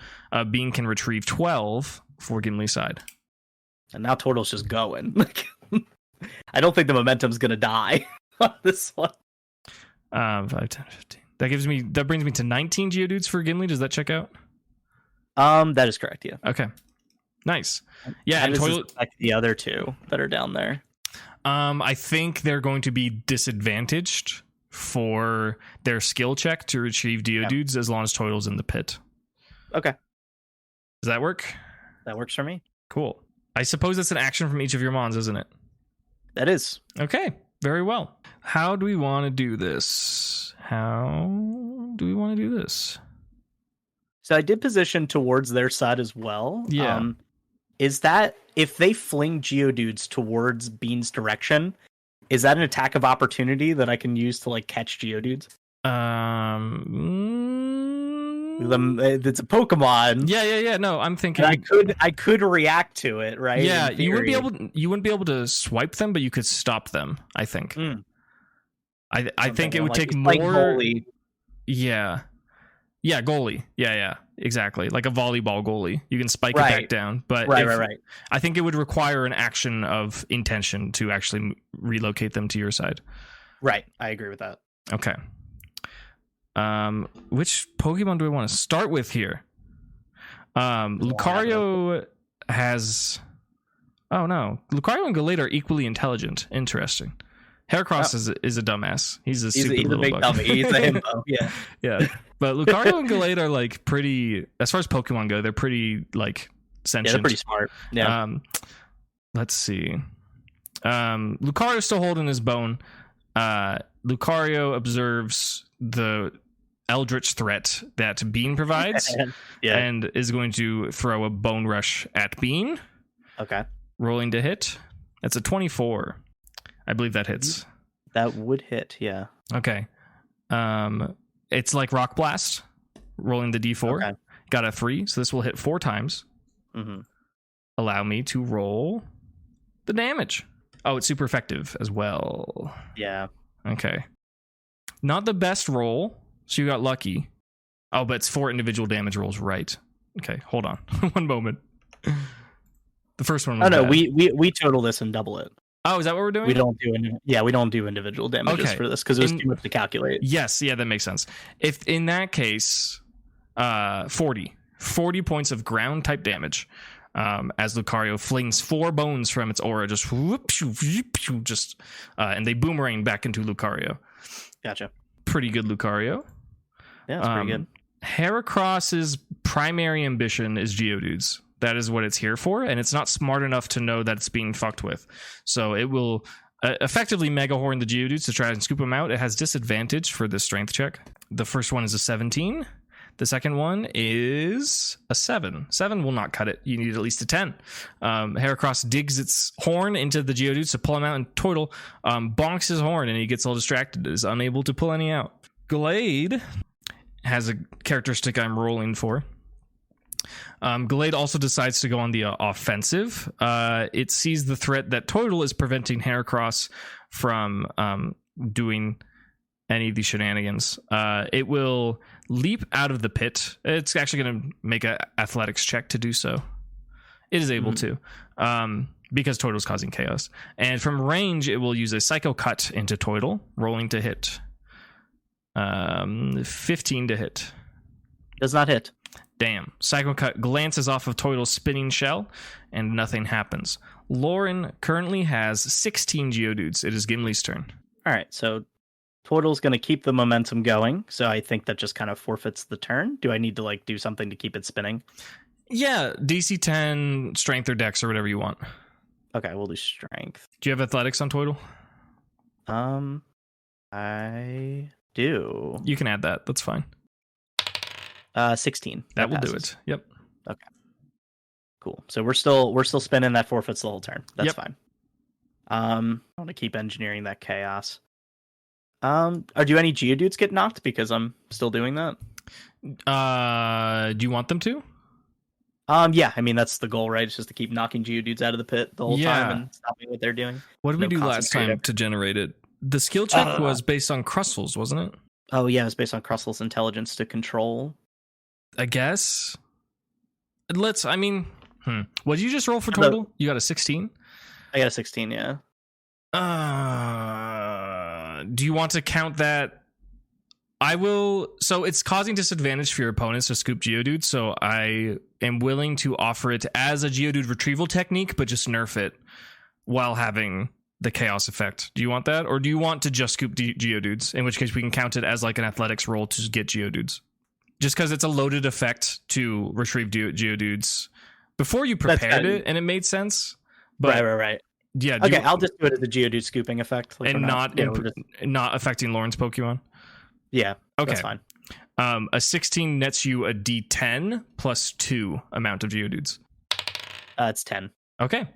Bean can retrieve 12 for Gimli's side. And now Toidle's just going. I don't think the momentum's gonna die on this one. 5, 10, 15. That brings me to 19 Geodudes for Gimli. Does that check out? That is correct. Yeah. Okay. Nice. Yeah, and and total like the other two that are down there. I think they're going to be disadvantaged for their skill check to retrieve Geodudes as long as Toidle's in the pit. Okay. Does that work? That works for me. Cool. I suppose that's an action from each of your mons, isn't it? That is. Okay. Very well. How do we want to do this? So I did position towards their side as well. Yeah. Is that if they fling Geodudes towards Bean's direction, is that an attack of opportunity that I can use to like catch Geodudes? It's a Pokemon. Yeah. No, I'm thinking I could react to it, right? Yeah, you wouldn't be able to swipe them, but you could stop them, I think. I think it would take more. Like goalie. Yeah, goalie. Yeah, exactly. Like a volleyball goalie, you can spike it back down. But right. I think it would require an action of intention to actually relocate them to your side. Right, I agree with that. Okay. Which Pokemon do I want to start with here? Lucario has. Oh no, Lucario and Gallade are equally intelligent. Interesting. Heracross is a dumbass. He's a big bug. Dummy. He's a himbo. Yeah. Yeah. But Lucario and Gallade are like pretty, as far as Pokemon go, they're pretty like sentient. Yeah, they're pretty smart. Yeah. Let's see. Lucario's still holding his bone. Lucario observes the eldritch threat that Bean provides and is going to throw a Bone Rush at Bean. Okay. Rolling to hit. That's a 24. I believe that hits. That would hit, yeah. Okay. It's like Rock Blast. Rolling the D4. Okay. Got a 3, so this will hit 4 times. Mm-hmm. Allow me to roll the damage. Oh, it's super effective as well. Yeah. Okay. Not the best roll, so you got lucky. Oh, but it's 4 individual damage rolls, right? Okay, hold on. One moment. The first one was bad. we total this and double it. Oh, is that what we're doing? We don't do individual damages for this because it was too much to calculate. Yes, yeah, that makes sense. If in that case, 40 points of ground type damage. As Lucario flings 4 bones from its aura, just and they boomerang back into Lucario. Gotcha. Pretty good, Lucario. Yeah, that's pretty good. Heracross's primary ambition is Geodudes. That is what it's here for, and it's not smart enough to know that it's being fucked with. So it will effectively Mega Horn the Geodudes to try and scoop them out. It has disadvantage for this strength check. The first one is a 17. The second one is a 7. 7 will not cut it. You need at least a 10. Heracross digs its horn into the Geodudes to pull him out, and Toidle bonks his horn, and he gets all distracted, is unable to pull any out. Gallade has a characteristic I'm rolling for. Gallade also decides to go on the offensive. It sees the threat that Toidle is preventing Heracross from doing any of these shenanigans. It will leap out of the pit. It's actually going to make an athletics check to do so. It is able to, because Toidle's causing chaos. And from range, it will use a Psycho Cut into Toidle, rolling to hit. 15 to hit. Does not hit. Damn. Psycho Cut glances off of Toidle's spinning shell, and nothing happens. Lauren currently has 16 Geodudes. It is Gimli's turn. All right, so Toidle's going to keep the momentum going, so I think that just kind of forfeits the turn. Do I need to do something to keep it spinning? Yeah, DC 10, Strength or Dex or whatever you want. Okay, we'll do Strength. Do you have Athletics on Toidle? I do. You can add that. That's fine. 16. That will do it. Yep. Okay. Cool. So we're still spinning. That forfeits the whole turn. That's fine. I want to keep engineering that chaos. Do any Geodudes get knocked because I'm still doing that? Do you want them to? Yeah. I mean, that's the goal, right? It's just to keep knocking Geodudes out of the pit the whole time and stopping what they're doing. What did we do last time to generate it? The skill check was based on Crustle's, wasn't it? Oh yeah, it was based on Crustle's intelligence to control. I guess. What did you just roll for Toidle? You got a 16? I got a 16, yeah. Do you want to count that? I will. So it's causing disadvantage for your opponents to scoop Geodude. So I am willing to offer it as a Geodude retrieval technique, but just nerf it while having the chaos effect. Do you want that? Or do you want to just scoop Geodudes? In which case we can count it as like an athletics roll to get Geodudes. Just because it's a loaded effect to retrieve Geodudes. Before you prepared it and it made sense. But Right. Yeah. Okay, I'll just do it as the Geodude scooping effect. Like, and not affecting Lauren's Pokemon? Yeah, okay. That's fine. A 16 nets you a D10 plus 2 amount of Geodudes. It's 10. Okay.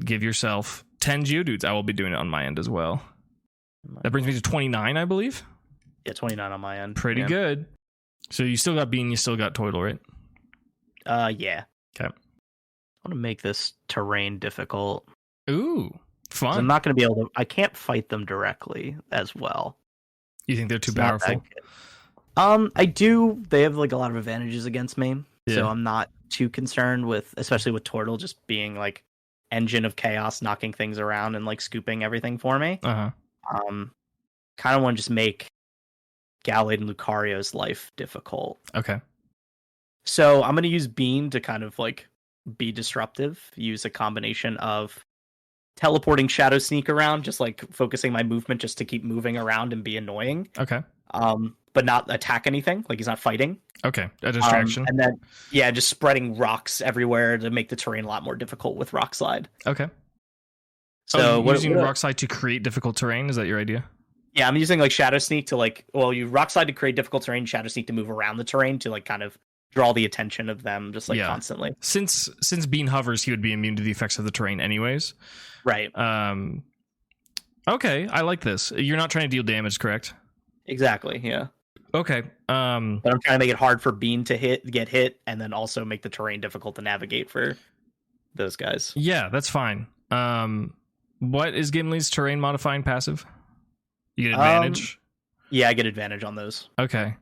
Give yourself 10 Geodudes. I will be doing it on my end as well. That brings me to 29, I believe. Yeah, 29 on my end. Pretty good. So you still got Bean, you still got Toidle, right? Yeah. Okay. I want to make this terrain difficult. Ooh, fun. I'm not going to be able to... I can't fight them directly as well. You think they're too powerful? I do. They have like a lot of advantages against me. Yeah. So I'm not too concerned with, especially with Tortle just being like engine of chaos, knocking things around and like scooping everything for me. Uh-huh. Kind of want to just make Gallade and Lucario's life difficult. Okay. So I'm going to use Beam to kind of like be disruptive. Use a combination of teleporting Shadow Sneak around, just like focusing my movement just to keep moving around and be annoying. Okay. But not attack anything. Like he's not fighting. Okay. A distraction. And then, just spreading rocks everywhere to make the terrain a lot more difficult with Rock Slide. Okay. So using Rock Slide to create difficult terrain, is that your idea? Yeah, I'm using like Shadow Sneak to like, you Rock Slide to create difficult terrain, Shadow Sneak to move around the terrain to like kind of draw the attention of them just like constantly. Since Bean hovers, he would be immune to the effects of the terrain anyways. Right. Okay, I like this. You're not trying to deal damage, correct? Exactly, yeah. Okay. But I'm trying to make it hard for Bean to get hit, and then also make the terrain difficult to navigate for those guys. Yeah, that's fine. What is Gimli's terrain modifying passive? You get advantage? Yeah, I get advantage on those. Okay.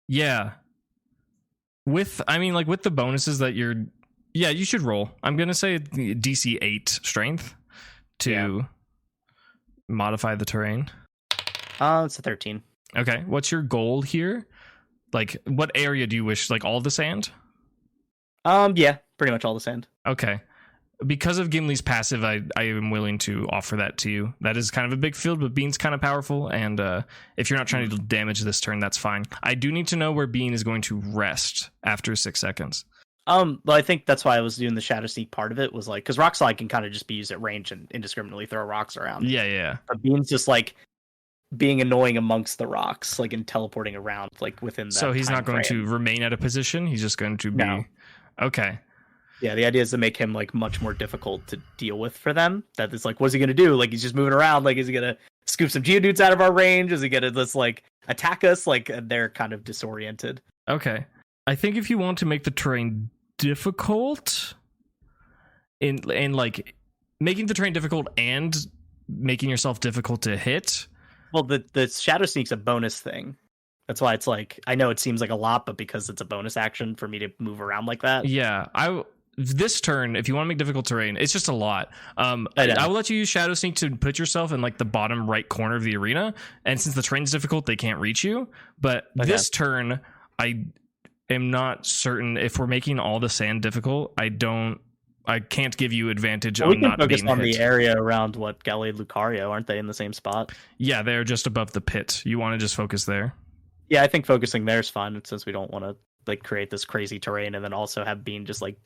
Yeah. With the bonuses that you should roll. I'm going to say DC 8 strength to modify the terrain. It's a 13. Okay. What's your goal here? Like, what area do you wish? Like, all the sand? Yeah, pretty much all the sand. Okay. Because of Gimli's passive, I am willing to offer that to you. That is kind of a big field, but Bean's kind of powerful, and if you're not trying to damage this turn, that's fine. I do need to know where Bean is going to rest after 6 seconds. Well, I think that's why I was doing the Shadow Sneak part of it, was like, because Rock Slide can kind of just be used at range and indiscriminately throw rocks around. Yeah. But Bean's just like being annoying amongst the rocks, like, and teleporting around, like, within that. So he's not going to remain at a position, he's just going to be... No. Okay. Yeah, the idea is to make him like much more difficult to deal with for them. That is like, what's he gonna do? Like, he's just moving around. Like, is he gonna scoop some Geodudes out of our range? Is he gonna just like attack us? Like, they're kind of disoriented. Okay, I think if you want to make the terrain difficult, in like making the terrain difficult and making yourself difficult to hit. Well, the Shadow Sneak's a bonus thing. That's why it's like, I know it seems like a lot, but because it's a bonus action for me to move around like that. Yeah, this turn, if you want to make difficult terrain, it's just a lot. I will let you use Shadow Sneak to put yourself in like the bottom right corner of the arena, and since the terrain's difficult, they can't reach you. But this turn, I am not certain if we're making all the sand difficult. I can't give you advantage on not being hit. We can focus on the area around Gallade, Lucario, aren't they in the same spot? Yeah, they're just above the pit. You want to just focus there? Yeah, I think focusing there is fun, since we don't want to like create this crazy terrain and then also have Bean just like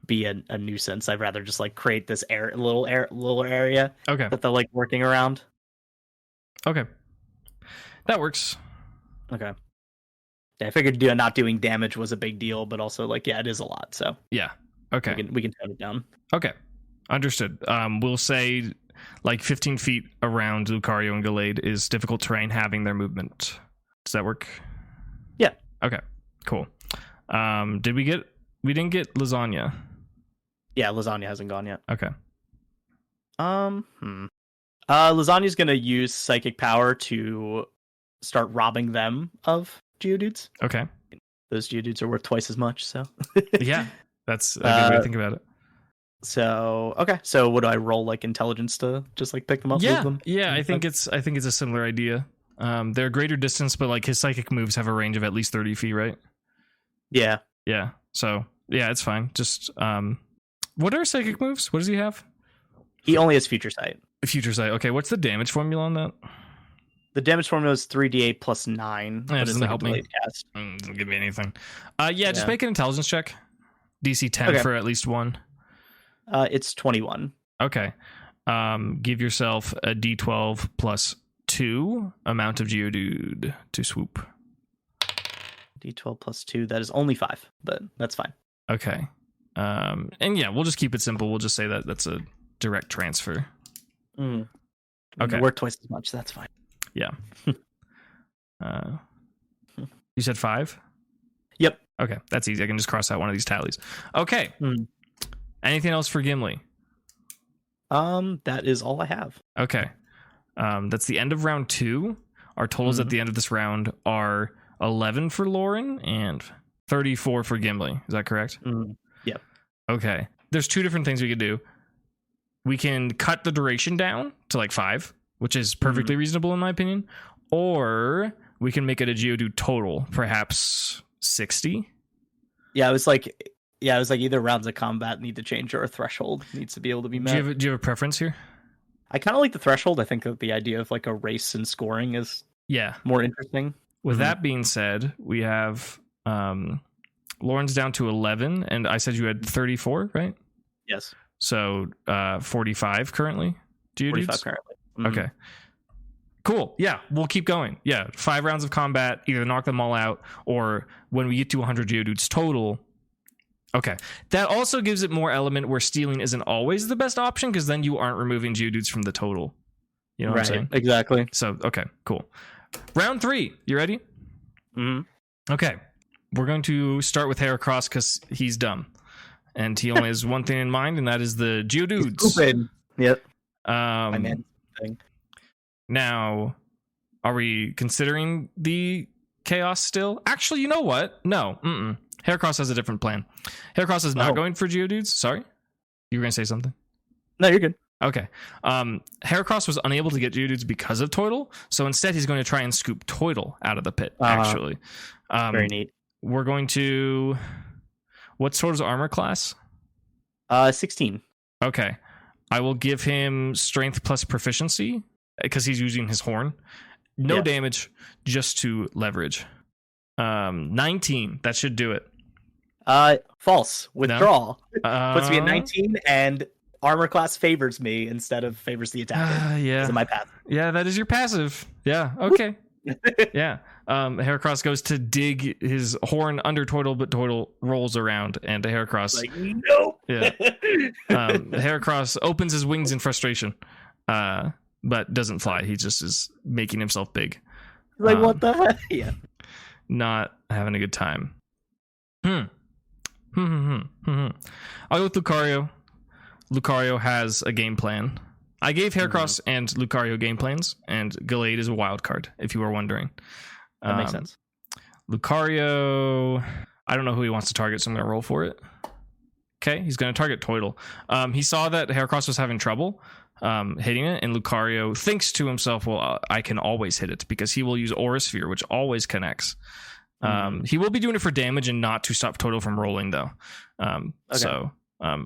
be a nuisance. I'd rather just like create this little area that they're like working around. Okay, that works. Okay. Yeah, I figured not doing damage was a big deal, but also like, it is a lot. So yeah, okay, we can tone it down. Okay, understood. We'll say like 15 feet around Lucario and Gallade is difficult terrain having their movement. Does that work? Yeah. Okay, cool. We didn't get Lasagna. Yeah, Lasagna hasn't gone yet. Okay. Lasagna's gonna use Psychic Power to start robbing them of Geodudes. Okay. Those Geodudes are worth twice as much, so. Yeah, that's a good way to think about it. So okay. So would I roll like intelligence to just like pick them up? Yeah, move them? yeah. I think it's a similar idea. They're greater distance, but like his psychic moves have a range of at least 30 feet, right? Yeah. Yeah. So yeah, it's fine. Just what are psychic moves? What does he have? He only has future sight. Future sight. Okay, what's the damage formula on that? The damage formula is 3d8 plus 9. Yeah, But it's doesn't like help a me. delayed cast. Doesn't give me anything. Yeah, just Yeah. make an intelligence check. DC 10 Okay. for at least one. It's 21. Okay. Give yourself a D12 plus 2 amount of Geodude to swoop. D12 plus 2. That is only 5, but that's fine. Okay. And yeah, we'll just keep it simple. We'll just say that that's a direct transfer. Okay. Work twice as much. That's fine. Yeah. You said 5? Yep. Okay, that's easy. I can just cross out one of these tallies. Okay. Anything else for Gimli? That is all I have. Okay. That's the end of round 2. Our totals at the end of this round are 11 for Lauren and 34 for Gimli. Is that correct? Yep. Okay. There's 2 different things we could do. We can cut the duration down to like 5, which is perfectly reasonable in my opinion. Or we can make it a Geodude total, perhaps 60. Yeah, it was like either rounds of combat need to change or a threshold needs to be able to be met. Do you have a preference here? I kind of like the threshold. I think that the idea of like a race and scoring is more interesting. With that being said, we have Lauren's down to 11, and I said you had 34, right? Yes. So 45 currently. Geodudes? 45 currently. Okay. Cool. Yeah, we'll keep going. Yeah, 5 rounds of combat, either knock them all out, or when we get to 100 Geodudes total. Okay. That also gives it more element where stealing isn't always the best option, because then you aren't removing Geodudes from the total. You know what I'm saying? Exactly. So, okay, cool. Round 3. You ready? Okay. We're going to start with Heracross because he's dumb. And he only has one thing in mind, and that is the Geodudes. Stupid. Yep. My man thing. Now, are we considering the chaos still? Actually, you know what? No. Heracross has a different plan. Heracross is not going for Geodudes. Sorry? You were going to say something? No, you're good. Okay. Heracross was unable to get Geodudes because of Toidle, so instead he's going to try and scoop Toidle out of the pit, actually. Very neat. We're going to... What's Toidle's armor class? 16. Okay. I will give him strength plus proficiency, because he's using his horn. No damage, just to leverage. 19. That should do it. False. Withdraw. No? Puts me at 19, and armor class favors me instead of favors the attacker. Yeah. Because of my passive. Yeah, that is your passive. Yeah, okay. Yeah. Heracross goes to dig his horn under Toidle, but Toidle rolls around, and Heracross... Like, nope! Yeah. Heracross opens his wings in frustration, but doesn't fly. He just is making himself big. Like, what the heck? Yeah. Not having a good time. I'll go with Lucario. Lucario has a game plan. I gave Heracross and Lucario game plans, and Gallade is a wild card, if you were wondering. That makes sense. Lucario, I don't know who he wants to target, so I'm going to roll for it. Okay, he's going to target Toidle. He saw that Heracross was having trouble hitting it, and Lucario thinks to himself, well, I can always hit it, because he will use Aura Sphere, which always connects. He will be doing it for damage and not to stop Toidle from rolling, though. So,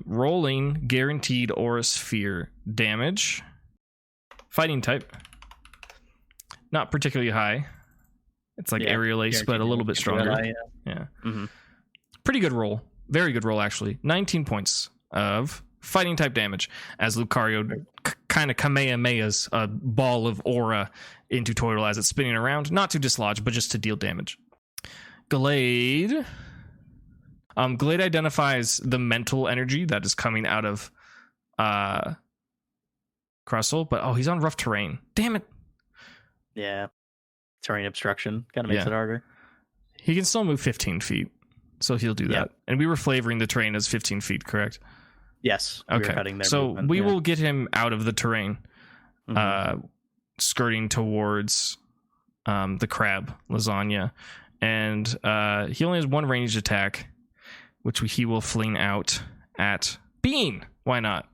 rolling, guaranteed Aura Sphere damage. Fighting type. Not particularly high. It's like Aerial Ace, but a little bit stronger. Yeah. Pretty good roll. Very good roll, actually. 19 points of fighting type damage as Lucario kind of Kamehamehas a ball of aura into Toidle as it's spinning around. Not to dislodge, but just to deal damage. Gallade. Gallade identifies the mental energy that is coming out of Crustle, but he's on rough terrain. Damn it. Yeah. Terrain obstruction kind of makes it harder. He can still move 15 feet, so he'll do that. And we were flavoring the terrain as 15 feet, correct? Yes. Okay. So we will get him out of the terrain, skirting towards the crab lasagna, and he only has one ranged attack, which he will fling out at Bean, why not?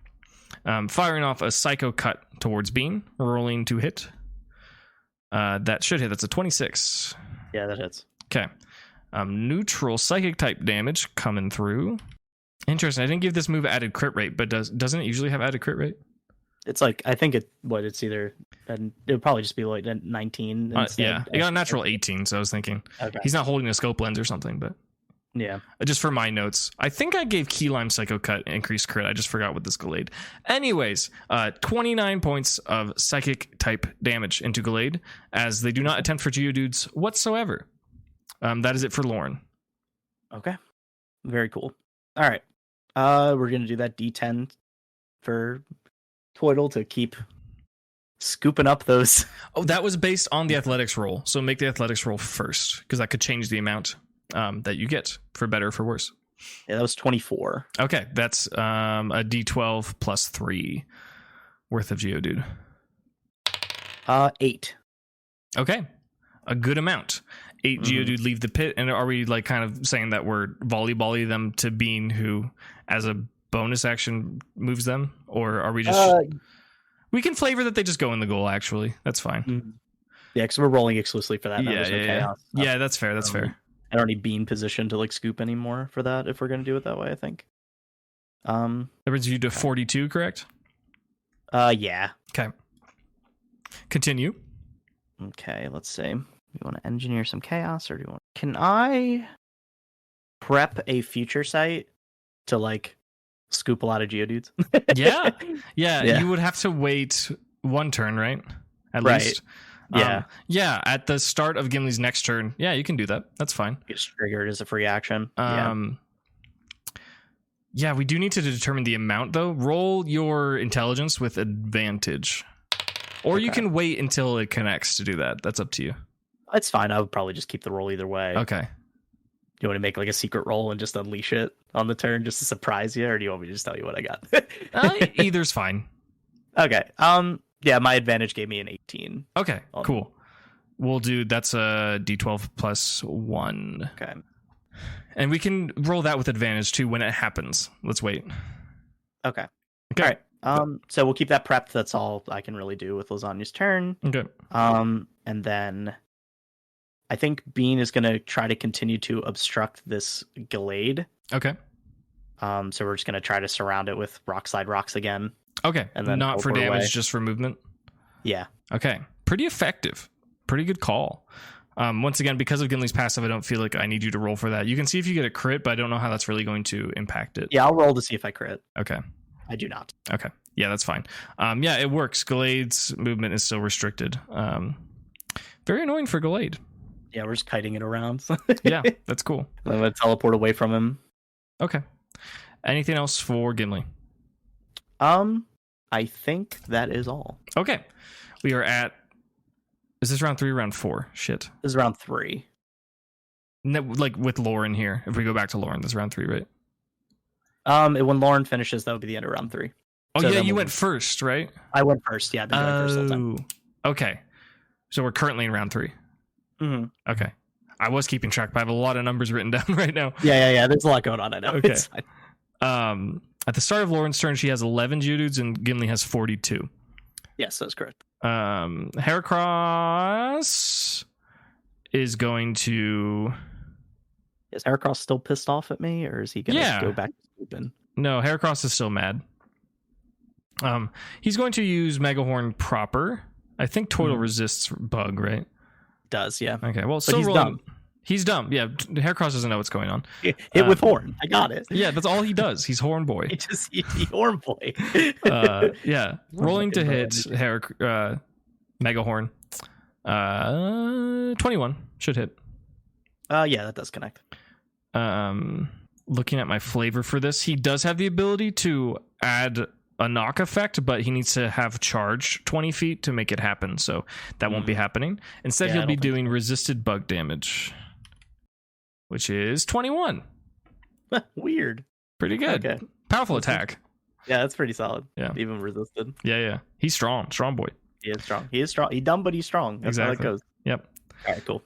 Firing off a Psycho Cut towards Bean, rolling to hit. That should hit. That's a 26. Yeah, that hits. Okay. Neutral psychic type damage coming through. Interesting. I didn't give this move added crit rate, but doesn't it usually have added crit rate? It's like, I think it's either, and it would probably just be like 19. Yeah, it got a natural 18, so I was thinking he's not holding a scope lens or something, but yeah. Just for my notes, I think I gave Key Lime Psycho Cut increased crit. I just forgot what this Gallade. Anyways, 29 points of psychic type damage into Gallade, as they do not attempt for Geodudes whatsoever. That is it for Lauren. Okay. Very cool. All right. We're going to do that D10 for Twiddle to keep scooping up those. Oh, that was based on the athletics roll. So make the athletics roll first, because that could change the amount that you get, for better or for worse. Yeah, that was 24. Okay, that's a D12 plus 3 worth of Geodude. 8. Okay, a good amount. 8 Geodude leave the pit, and are we like kind of saying that we're volleyball-y them to Bean, who as a bonus action moves them, or are we just we can flavor that they just go in the goal? Actually, that's fine. Yeah, because we're rolling exclusively for that. Yeah, that's fair. That's fair. I don't need Bean position to like scoop anymore for that if we're gonna do it that way. I think. That brings you to 42, correct? Yeah. Okay. Continue. Okay, let's see. You want to engineer some chaos, or do you want? Can I prep a future site to like scoop a lot of Geodudes? yeah. You would have to wait one turn, right? At least. Yeah. At the start of Gimli's next turn. Yeah, you can do that. That's fine. It's triggered as a free action. Yeah, we do need to determine the amount though. Roll your intelligence with advantage, or you can wait until it connects to do that. That's up to you. It's fine. I would probably just keep the roll either way. Okay. You want to make like a secret roll and just unleash it on the turn just to surprise you, or do you want me to just tell you what I got? Either's fine. Okay. Yeah, my advantage gave me an 18. Okay, cool. We'll do, that's a D12 plus 1. Okay. And we can roll that with advantage too when it happens. Let's wait. Okay. All right. So we'll keep that prepped. That's all I can really do with Lasagna's turn. Okay. And then I think Bean is going to try to continue to obstruct this Gallade. Okay. So we're just going to try to surround it with Rock Slide Rocks again. Okay. And then not for damage, just for movement. Yeah. Okay. Pretty effective. Pretty good call. Once again, because of Gimli's passive, I don't feel like I need you to roll for that. You can see if you get a crit, but I don't know how that's really going to impact it. Yeah, I'll roll to see if I crit. Okay. I do not. Okay. Yeah, that's fine. Yeah, it works. Gallade's movement is still restricted. Very annoying for Gallade. Yeah, we're just kiting it around. Yeah, that's cool. I'm going to teleport away from him. Okay. Anything else for Gimli? I think that is all. Okay. We are at... Is this round 3 or round 4? Shit. This is round 3. No, like with Lauren here. If we go back to Lauren, this is round 3, right? When Lauren finishes, that would be the end of round 3. Oh, so yeah, you went first, right? I went first, yeah. I've been going first all the time. Okay. So we're currently in round 3. Mm-hmm. Okay. I was keeping track, but I have a lot of numbers written down right now. Yeah. There's a lot going on, I know. Okay. It's fine. At the start of Lauren's turn, she has 11 Geodudes, and Gimli has 42. Yes, that's correct. Heracross is going to... Is Heracross still pissed off at me, or is he going to go back to scooping? No, Heracross is still mad. He's going to use Mega Horn proper. I think Total resists Bug, right? Does, yeah. Okay, well, but he's dumb. He's dumb. Yeah, Heracross doesn't know what's going on. Hit with Horn. I got it. Yeah, that's all he does. He's Horn Boy. He Horn Boy. Yeah, rolling to hit Mega Horn. 21 should hit. Yeah, that does connect. Looking at my flavor for this, he does have the ability to add a knock effect, but he needs to have charge 20 feet to make it happen, so that won't be happening. Instead, he'll be doing resisted bug damage, which is 21. Weird. Pretty good. Okay. Powerful attack. Yeah, that's pretty solid. Yeah. Even resisted. Yeah. He's strong boy. He is strong. He's dumb, but he's strong. That's how it goes. Yep. All right, cool.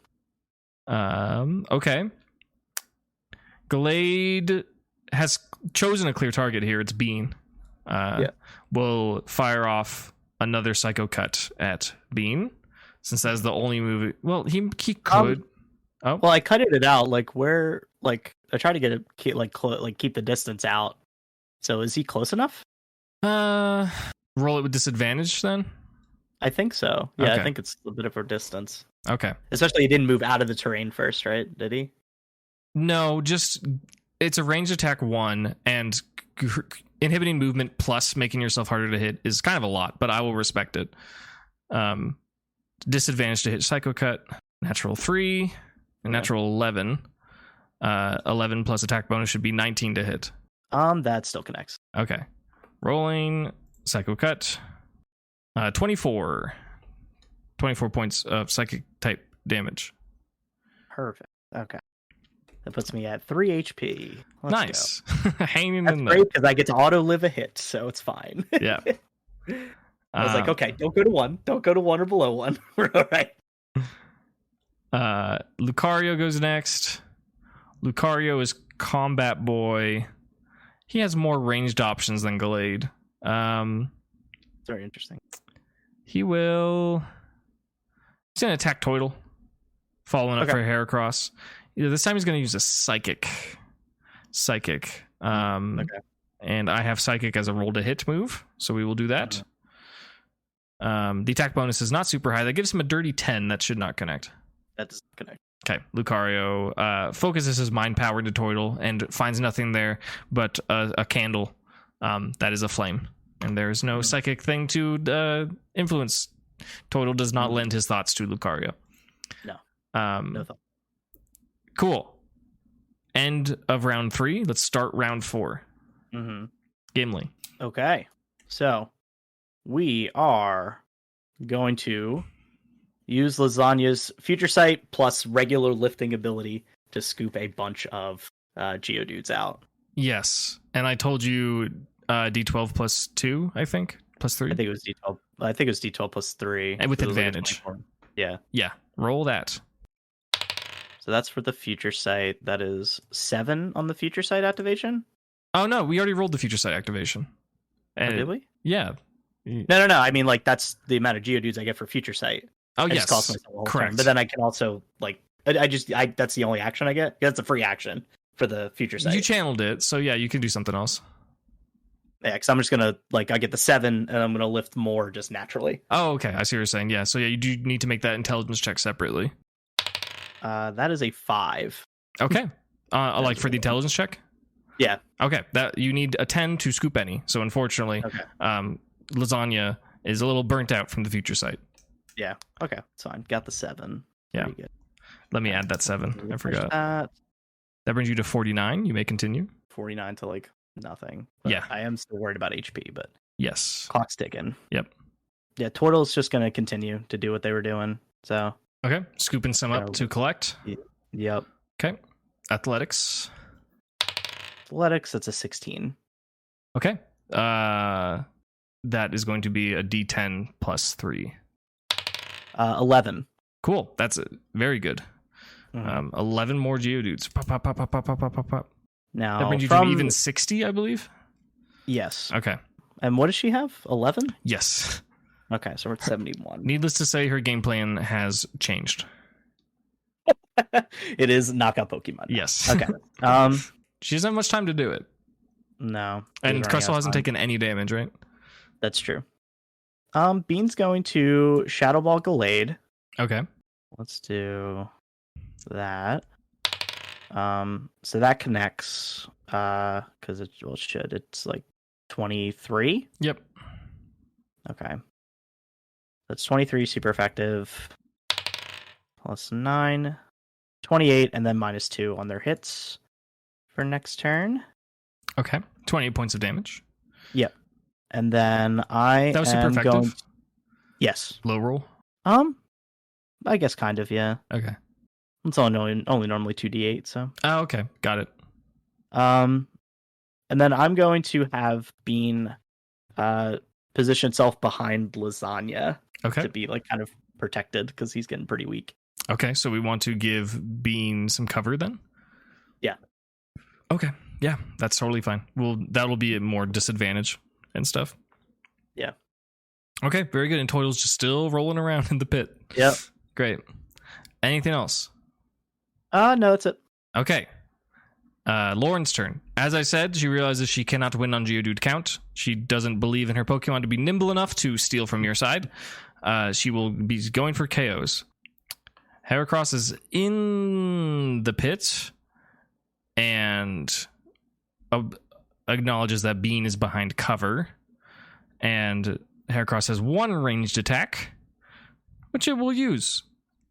Okay. Gallade has chosen a clear target here. It's Bean. Will fire off another Psycho Cut at Bean, since that's the only move. Well, he could. Well, I cut it out. Like where? Like I try to get it keep the distance out. So is he close enough? Roll it with disadvantage then. I think so. Yeah, Okay. I think it's a bit of a distance. Okay. Especially he didn't move out of the terrain first, right? Did he? No, just it's a ranged attack 1, and inhibiting movement plus making yourself harder to hit is kind of a lot, but I will respect it. Disadvantage to hit Psycho Cut, natural 3, and natural 11. 11 plus attack bonus should be 19 to hit. That still connects. Okay. Rolling Psycho Cut. 24 points of psychic type damage. Perfect. Okay. That puts me at 3 HP. Let's Nice. Hanging That's in great there. because I get to auto live a hit, so it's fine. Yeah. I was like, okay, don't go to 1. Don't go to 1 or below 1. We're all right. Lucario goes next. Lucario is Combat Boy. He has more ranged options than Gallade. Very interesting. He's gonna attack Toidle, following up for a Heracross. This time he's gonna use a Psychic. And I have Psychic as a roll to hit move, so we will do that. The attack bonus is not super high. That gives him a dirty 10. That should not connect. That doesn't connect. Okay, Lucario focuses his mind power into Toidle and finds nothing there but a candle that is a flame. And there's no psychic thing to influence. Toidle does not lend his thoughts to Lucario. No. No thought. Cool. End of round 3. Let's start round 4. Gimli. Okay. So we are going to use Lasagna's Future Sight plus regular lifting ability to scoop a bunch of Geodudes out. Yes. And I told you D12 plus 2, I think. Plus 3. I think it was D12. I think it was D12 plus 3. And with So it was like a advantage. 24. Yeah. Yeah. Roll that. So that's for the Future Sight. That is 7 on the Future Sight activation. Oh, no. We already rolled the Future Sight activation. And Did we? Yeah. No. I mean, like, that's the amount of Geodudes I get for Future Sight. Oh, I yes. just cost myself a whole Correct. turn. But then I can also, like, I that's the only action I get. That's a free action for the Future Sight. You channeled it, so yeah, you can do something else. Yeah, because I'm just gonna I get the 7, and I'm gonna lift more just naturally. Oh, okay. I see what you're saying. Yeah, so yeah, you do need to make that intelligence check separately. That is a 5. Okay. Like for the intelligence check? Yeah. Okay. That you need a 10 to scoop any. So unfortunately, Lasagna is a little burnt out from the Future Sight. Yeah. Okay. It's fine. Got the 7. Yeah. Pretty good. Let me add that 7. I forgot. That. That brings you to 49. You may continue. 49 to like nothing. But Yeah. I am still worried about HP, but Yes. clock's ticking. Yep. Yeah, Turtle's just gonna continue to do what they were doing. So Okay. Scooping some up to collect. yep. Okay. Athletics. Athletics, that's a 16. Okay. That is going to be a D10 plus 3. 11. Cool. That's very good. 11 more Geodudes. Pop, pop, pop, pop, pop, pop, pop, pop. Now That brings you to even 60, I believe. Yes. Okay. And what does she have? 11? Yes. Okay, so we're at 71. Needless to say, her game plan has changed. It is knockout Pokemon. Yes. Okay. She doesn't have much time to do it. No. And Crystal hasn't taken any damage, right? That's true. Bean's going to Shadow Ball Gallade. Okay. Let's do that. So that connects. Because it should. It's like 23. Yep. Okay. That's 23 super effective. Plus 9. 28 and then minus 2 on their hits for next turn. Okay. 28 points of damage. Yep. And then That was super am effective. going. Yes. Low roll. I guess kind of, yeah. Okay. It's only normally 2d8, so. Oh, okay. Got it. And then I'm going to have Bean position itself behind Lasagna Okay. to be like kind of protected because he's getting pretty weak. Okay. So we want to give Bean some cover then? Yeah. Okay. Yeah, that's totally fine. Well, that'll be a more disadvantage and stuff. Yeah. Okay, very good. And Toidle's just still rolling around in the pit. Yep. Great. Anything else? No, that's it. Okay. Lauren's turn. As I said, she realizes she cannot win on Geodude count. She doesn't believe in her Pokemon to be nimble enough to steal from your side. She will be going for KOs. Heracross is in the pit and acknowledges that Bean is behind cover. And Heracross has one ranged attack, which it will use.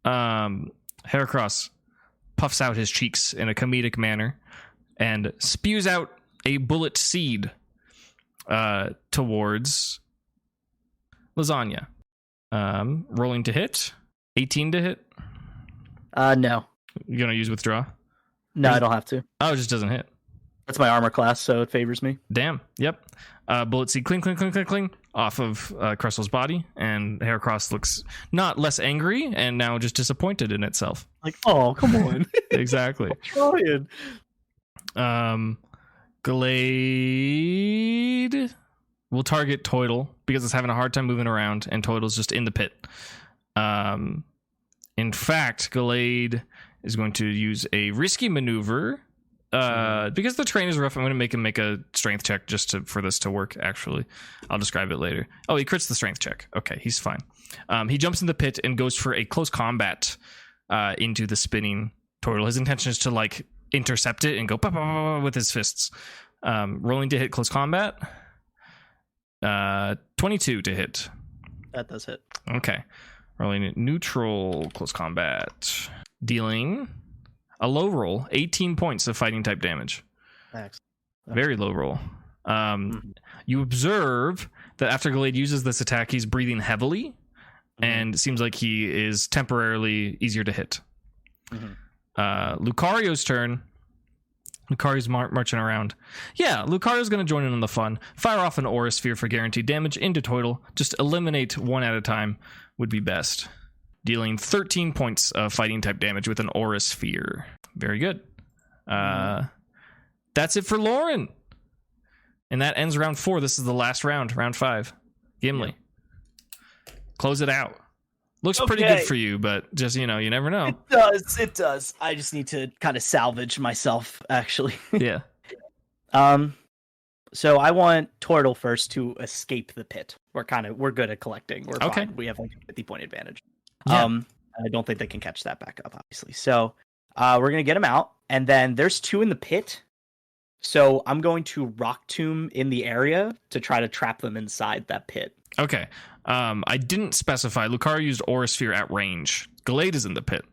Heracross puffs out his cheeks in a comedic manner and spews out a bullet seed towards Lasagna. Rolling to hit. 18 to hit. No. You gonna use withdraw? No, I don't have to. Oh, it just doesn't hit. That's my armor class, so it favors me. Damn. Yep. Bullet seed cling, cling, cling, cling, cling off of Cressel's body, and Heracross looks not less angry and now just disappointed in itself. Like, oh, come on. Exactly. I'm trying. Glade will target Toidle because it's having a hard time moving around, and Toidle's just in the pit. In fact, Glade is going to use a risky maneuver. Because the terrain is rough, I'm going to make him make a strength check just for this to work, actually. I'll describe it later. Oh, he crits the strength check. Okay, he's fine. He jumps in the pit and goes for a close combat into the spinning Toidle. His intention is to, like, intercept it and go with his fists. Rolling to hit close combat. 22 to hit. That does hit. Okay. Rolling at neutral close combat. Dealing a low roll, 18 points of fighting type damage. Thanks. Very low roll. You observe that after Glade uses this attack, he's breathing heavily, and it seems like he is temporarily easier to hit. Lucario's turn. Lucario's marching around. Yeah, Lucario's going to join in on the fun. Fire off an Aura Sphere for guaranteed damage into Toidle. Just eliminate one at a time would be best. Dealing 13 points of fighting type damage with an Aura Sphere. Very good. That's it for Lauren. And that ends round 4. This is the last round, round 5. Gimli. Close it out. Looks pretty good for you, but just, you never know. It does. I just need to kind of salvage myself, actually. Yeah. So I want Toidle first to escape the pit. We're good at collecting. We're fine. We have like a 50-point advantage. Yeah. I don't think they can catch that back up, obviously. So we're gonna get him out, and then there's 2 in the pit. So I'm going to Rock Tomb in the area to try to trap them inside that pit. Okay. I didn't specify. Lucario used Aura Sphere at range. Glade is in the pit.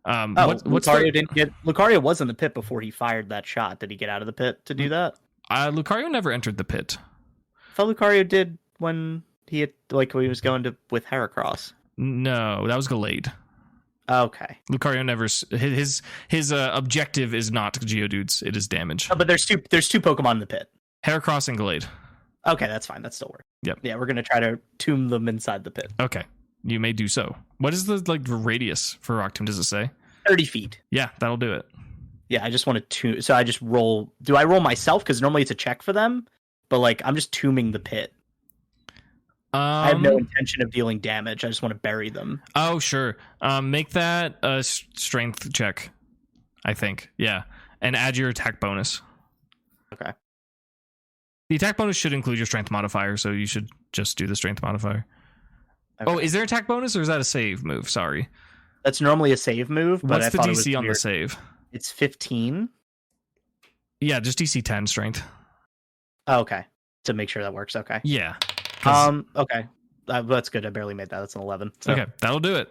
Lucario was in the pit before he fired that shot. Did he get out of the pit to do that? Lucario never entered the pit. I thought Lucario did when he when he was going with Heracross. No, that was Glade. Okay. Lucario never. His objective is not Geodudes. It is damage. Oh, but there's two Pokemon in the pit. Heracross and Glade. Okay, that's fine. That still works. Yep. Yeah, we're gonna try to tomb them inside the pit. Okay, you may do so. What is the radius for Rock Tomb? Does it say? 30 feet. Yeah, that'll do it. Yeah, I just want to tomb. So I just roll. Do I roll myself? Because normally it's a check for them, but I'm just tombing the pit. I have no intention of dealing damage. I just want to bury them. Oh, sure. Make that a strength check, I think. Yeah. And add your attack bonus. Okay. The attack bonus should include your strength modifier, so you should just do the strength modifier. Okay. Oh, is there attack bonus, or is that a save move? Sorry. That's normally a save move, but what's the DC on the save? It's 15. Yeah, just DC 10 strength. Oh, okay. To make sure that works. Okay. Yeah. Okay. That's good. I barely made that. That's an 11. So. Okay, that'll do it.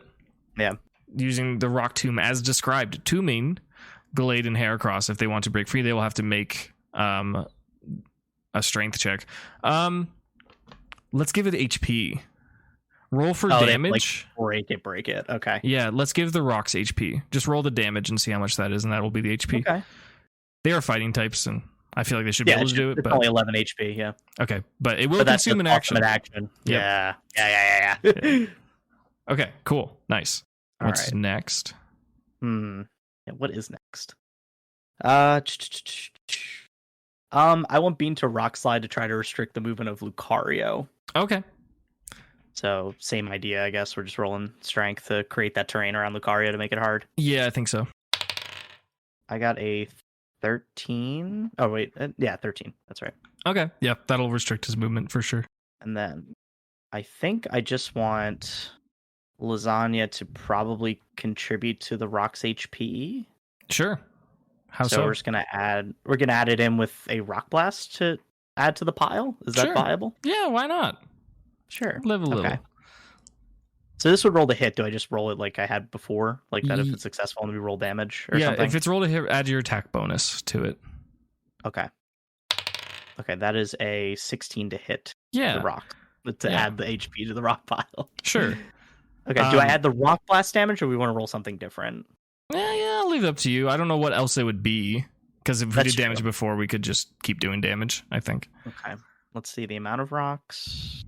Yeah. Using the Rock Tomb as described, tombing Glade and Heracross, if they want to break free, they will have to make a strength check. Let's give it HP. Roll for damage. Break it. Okay. Yeah, let's give the rocks HP. Just roll the damage and see how much that is, and that will be the HP. Okay. They are fighting types, and I feel like they should be able to do it. It's only 11 HP, yeah. Okay, but it will consume an action. Yep. Yeah. Okay, cool. Nice. What's next? Yeah, what is next? I want Bean to Rock Slide to try to restrict the movement of Lucario. Okay. So same idea, I guess. We're just rolling strength to create that terrain around Lucario to make it hard. Yeah, I think so. I got a 13. Oh wait, yeah, 13. That's right. Okay. Yeah, that'll restrict his movement for sure. And then I think I just want Lasagna to probably contribute to the Rock's HP. Sure. How so? We're just gonna add it in with a Rock Blast to add to the pile. Is that viable? Yeah, why not? Sure. Live a little. So this would roll the hit. Do I just roll it like I had before? Like that if it's successful and we roll damage or something? Yeah, if it's rolled a hit, add your attack bonus to it. Okay. Okay, that is a 16 to hit the rock. To add the HP to the rock pile. Sure. Okay, do I add the Rock Blast damage or we want to roll something different? Yeah, I'll leave it up to you. I don't know what else it would be. Because if we did damage before, we could just keep doing damage, I think. Okay. Let's see the amount of rocks.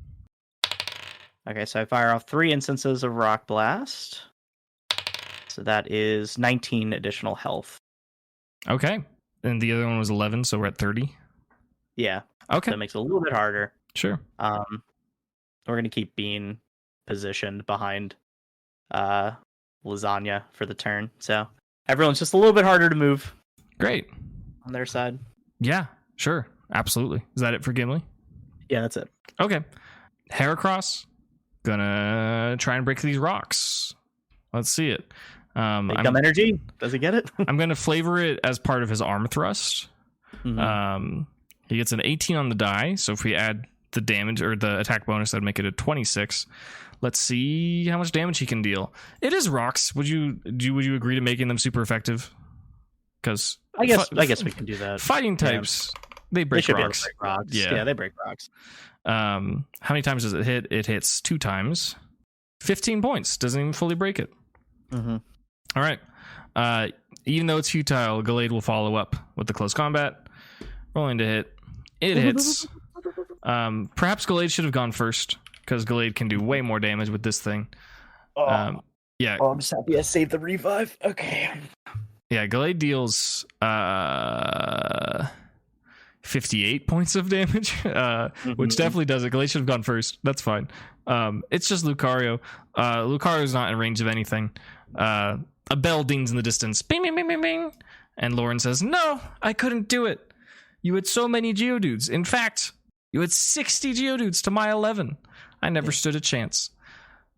Okay, so I fire off 3 instances of Rock Blast. So that is 19 additional health. Okay. And the other one was 11, so we're at 30. Yeah. Okay. So that makes it a little bit harder. Sure. We're going to keep being positioned behind Lasagna for the turn. So everyone's just a little bit harder to move. Great. On their side. Yeah, sure. Absolutely. Is that it for Gimli? Yeah, that's it. Okay. Heracross. Gonna try and break these rocks. Let's see it. Energy. Does he get it? I'm gonna flavor it as part of his arm thrust. Mm-hmm. He gets an 18 on the die, so if we add the damage or the attack bonus, that'd make it a 26. Let's see how much damage he can deal. It is rocks. Would you agree to making them super effective? Because I guess we can do that. Fighting types, they break rocks. Yeah, they break rocks. How many times does it hit? It hits 2 times. 15 points. Doesn't even fully break it. Mm-hmm. All right. Even though it's futile, Gallade will follow up with the close combat. Rolling to hit. It hits. Perhaps Gallade should have gone first, because Gallade can do way more damage with this thing. Yeah. Oh, I'm just happy I saved the revive. Okay. Yeah, Gallade deals 58 points of damage, which definitely does it. Gallade should have gone first. That's fine. It's just Lucario. Lucario's not in range of anything. A bell dings in the distance. Bing, bing, bing, bing, bing. And Lauren says, "No, I couldn't do it. You had so many Geodudes. In fact, you had 60 Geodudes to my 11. I never stood a chance."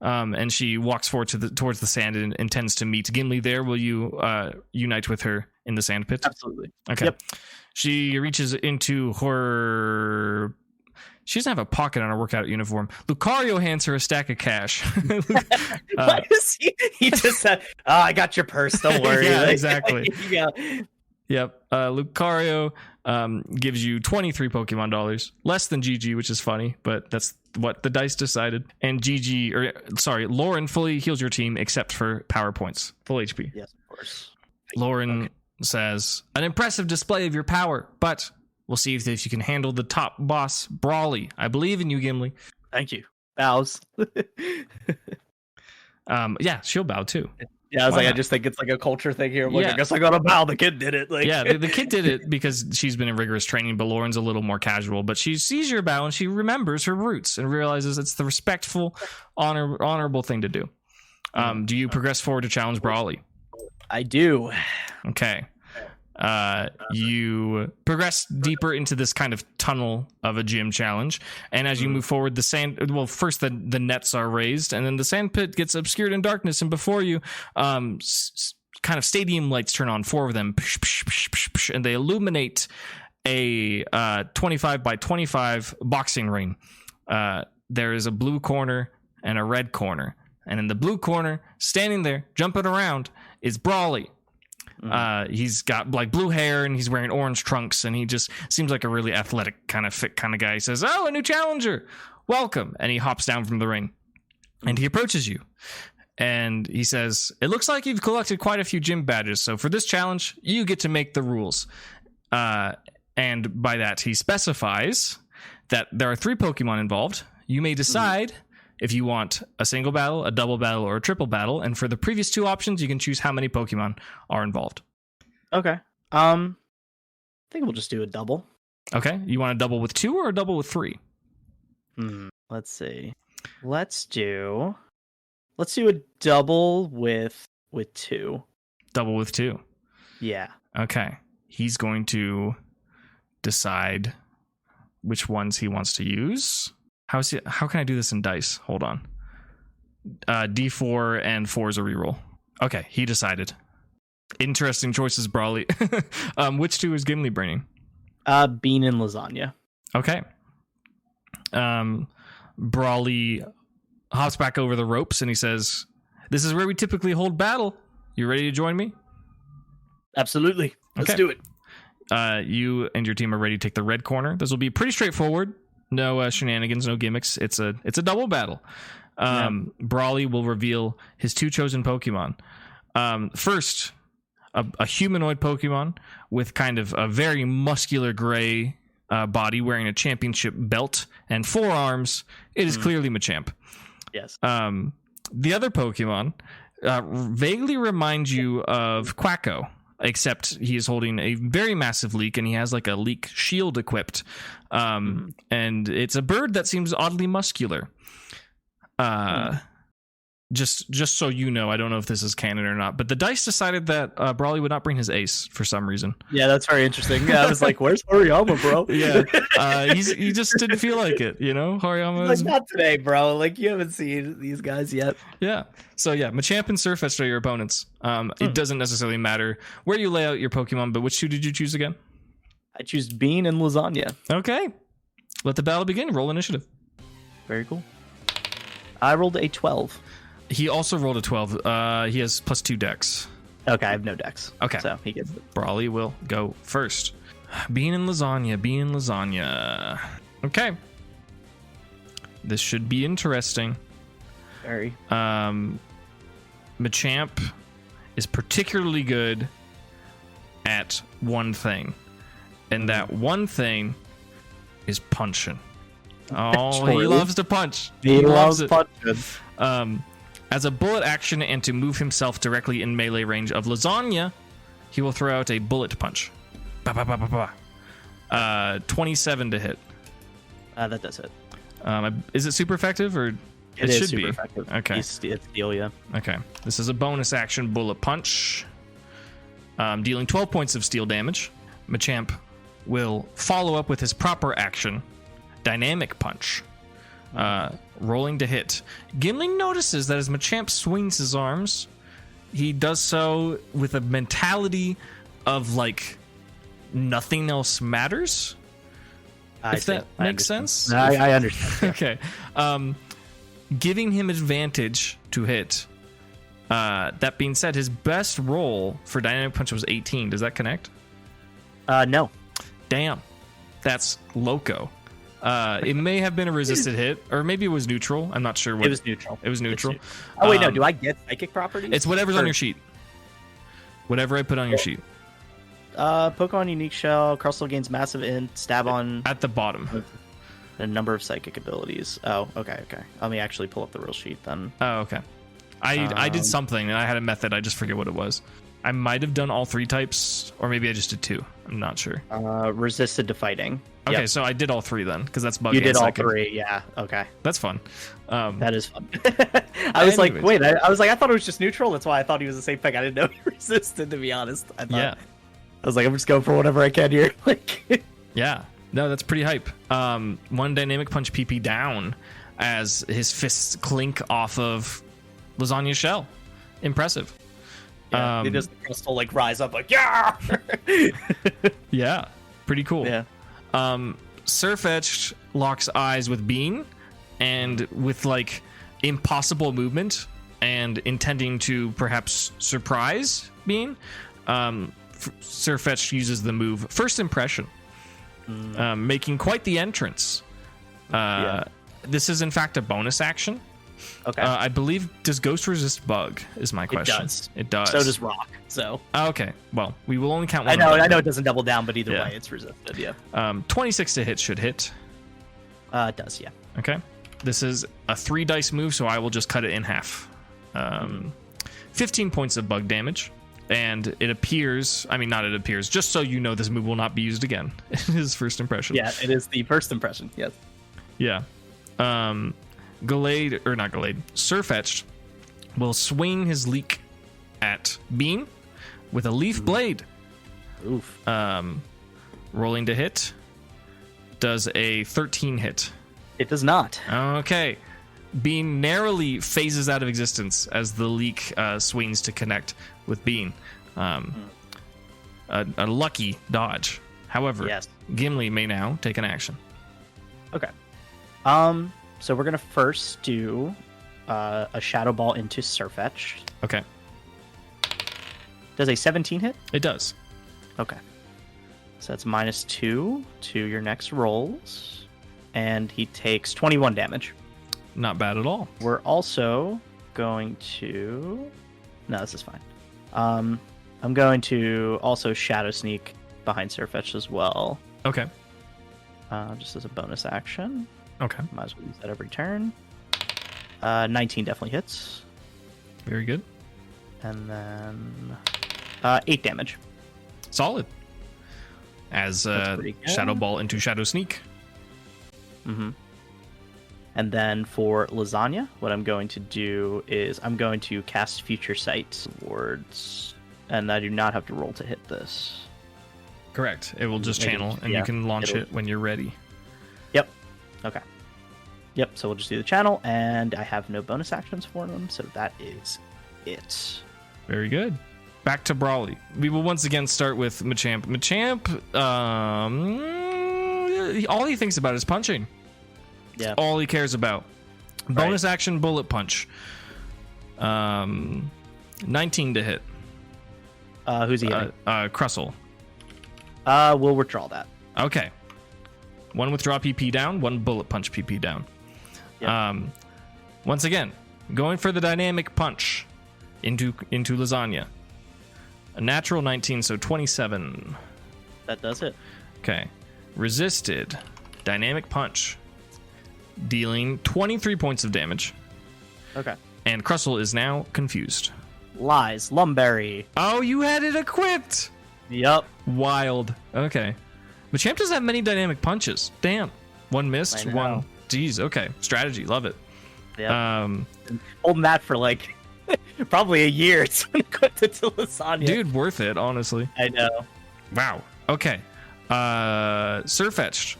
And she walks forward towards the sand and intends to meet Gimli there. Will you unite with her in the sand pit? Absolutely. Okay. Yep. She reaches into her... She doesn't have a pocket on her workout uniform. Lucario hands her a stack of cash. What is he just said, I got your purse, don't worry. Yeah, exactly. Yeah. Yep. Lucario gives you 23 Pokemon dollars. Less than GG, which is funny, but that's what the dice decided. And Lauren fully heals your team except for power points. Full HP. Yes, of course. Lauren says, "An impressive display of your power, but we'll see if you can handle the top boss, Brawly. I believe in you, Gimli." Thank you. Bows. Yeah, she'll bow too. Yeah, I just think it's like a culture thing here. I guess I gotta bow. The kid did it. Yeah, the kid did it because she's been in rigorous training, but Lauren's a little more casual. But she sees your bow and she remembers her roots and realizes it's the respectful, honorable thing to do. Do you progress forward to challenge Brawly? I do. Okay. You progress deeper into this kind of tunnel of a gym challenge, and as you move forward, first the nets are raised, and then the sand pit gets obscured in darkness, and before you kind of stadium lights turn on, 4 of them, and they illuminate a 25 by 25 boxing ring. There is a blue corner and a red corner, and in the blue corner, standing there jumping around, is Brawly. He's got like blue hair and he's wearing orange trunks, and he just seems like a really athletic kind of fit kind of guy. He says, "Oh, a new challenger, welcome." And he hops down from the ring and he approaches you and he says, "It looks like you've collected quite a few gym badges, so for this challenge you get to make the rules." And by that he specifies that there are 3 Pokemon involved. You may decide if you want a single battle, a double battle, or a triple battle. And for the previous 2 options, you can choose how many Pokemon are involved. Okay. I think we'll just do a double. Okay, you want to double with 2 or a double with 3? Let's see. Let's do a double with 2. Double with 2. Yeah. Okay. He's going to decide which ones he wants to use. How can I do this in dice? Hold on. D4 and 4 is a reroll. Okay, he decided. Interesting choices, Brawly. Which 2 is Gimli bringing? Bean and lasagna. Okay. Brawly hops back over the ropes and he says, "This is where we typically hold battle. You ready to join me?" Absolutely. Let's Okay. do it. You and your team are ready to take the red corner. This will be pretty straightforward. No shenanigans, no gimmicks. It's a double battle. Brawly will reveal his 2 chosen Pokemon. First, a humanoid Pokemon with kind of a very muscular gray body, wearing a championship belt and 4 arms. It is clearly Machamp. Yes. The other Pokemon vaguely reminds you of Quacko, except he is holding a very massive leak and he has like a leak shield equipped. And it's a bird that seems oddly muscular. Just so you know, I don't know if this is canon or not, but the dice decided that Brawly would not bring his ace for some reason. Yeah, that's very interesting. Yeah, I was like, "Where's Hariyama, bro?" Yeah, he just didn't feel like it, you know. Hariyama is like, not today, bro. Like, you haven't seen these guys yet. Yeah. So yeah, Machamp and Sirfetch'd are your opponents. It doesn't necessarily matter where you lay out your Pokemon, but which 2 did you choose again? I choose Bean and lasagna. Okay. Let the battle begin. Roll initiative. Very cool. I rolled a 12. He also rolled a 12. He has +2 dex. Okay, I have no dex. Okay. So he gets it. Brawly will go first. Bean and lasagna. Okay. This should be interesting. Very. Machamp is particularly good at one thing. And that one thing is punching. Oh, he loves to punch. He loves it. punching. As a bullet action and to move himself directly in melee range of lasagna, he will throw out a bullet punch. 27 to hit. That does it. Is it super effective or It should is super be effective. Okay. It's deal, yeah. Okay. This is a bonus action bullet punch. Dealing 12 points of steel damage. Machamp will follow up with his proper action, dynamic punch. Rolling to hit. Gimli notices that as Machamp swings his arms, he does so with a mentality of like nothing else matters. If that makes sense. I understand. Okay. Giving him advantage to hit. That being said, his best roll for dynamic punch was 18. Does that connect? No. Damn. That's loco. It may have been a resisted hit, or maybe it was neutral. I'm not sure what. It was neutral. It was neutral. Oh wait, no. Do I get psychic properties? It's whatever's on your sheet. Whatever I put on your sheet. Pokemon Unique Shell. Crustle gains massive int. Stab on. At the bottom. A number of psychic abilities. Oh, okay. Let me actually pull up the real sheet then. Oh, okay. I did something and I had a method. I just forget what it was. I might have done all 3 types, or maybe I just did 2. I'm not sure. Resisted to fighting. Okay, Yep. so I did all 3 then, because that's bug. You did all psychic. 3, yeah. Okay, That's fun. that is fun. I was like, Anyways. wait. I was like, I thought it was just neutral. That's why I thought he was the same thing. I didn't know he resisted. To be honest, I was like, I'm just going for whatever I can here. Like, Yeah. No, that's pretty hype. 1 dynamic punch PP down as his fists clink off of Lasagna's shell. Impressive. yeah, it does the crystal like rise up like yeah. Yeah, pretty cool. Yeah. Sirfetch'd locks eyes with Bean, and with like impossible movement and intending to perhaps surprise Bean, Sirfetch'd uses the move First Impression, making quite the entrance. This is in fact a bonus action. Okay. I believe, does Ghost resist bug? Is my question. It does. So does Rock. So. Okay. Well, we will only count one. I know it doesn't double down, but either Yeah. way, it's resisted. Yeah. 26 to hit should hit. It does. Yeah. Okay. This is a 3 dice move, so I will just cut it in half. 15 points of bug damage. and it appears, not it appears, just so you know, this move will not be used again. His first impression. Yeah, it is the first impression. Yes. Yeah. Sirfetch'd will swing his leek at Bean with a leaf blade. Oof. Rolling to hit. Does a 13 hit. It does not. Okay. Bean narrowly phases out of existence as the leek swings to connect with Bean. A lucky dodge. However, yes. Gimli may now take an action. Okay. So we're gonna first do a shadow ball into Sirfetch'd. Okay. Does a 17 hit? It does. Okay. So that's -2 to your next rolls. And he takes 21 damage. Not bad at all. We're also going to... No, this is fine. I'm going to also Shadow Sneak behind Sirfetch'd as well. Okay. Just as a bonus action. Okay. Might as well use that every turn. 19 definitely hits. Very good. And then 8 damage. Solid. As Shadow Ball into Shadow Sneak. Mm-hmm. And then for Lasagna, what I'm going to do is I'm going to cast Future Sight towards, and I do not have to roll to hit this. Correct. It will just channel, and you can launch it when you're ready. Yep. Okay. Yep. So we'll just do the channel, and I have no bonus actions for them, so that is it. Very good. Back to Brawly. We will once again start with Machamp. Machamp, all he thinks about is punching. Yeah. All he cares about. Bonus action bullet punch. 19 to hit. Who's he hitting? Crustle. We'll withdraw that. Okay. One withdraw PP down, one bullet punch PP down. Yep. Once again, going for the dynamic punch into Lasagna. A natural 19, so 27. That does it. Okay. Resisted. Dynamic punch. Dealing 23 points of damage. Okay. And Crustle is now confused. Lies. Lumberry. Oh, you had it equipped! Yep. Wild. Okay. Machamp doesn't have many dynamic punches. Damn. One missed, one. Jeez, okay. Strategy. Love it. Yeah. Holding that for like probably a year. It's equipped it to Lasagna. Dude, worth it, honestly. I know. Wow. Okay. Sirfetch'd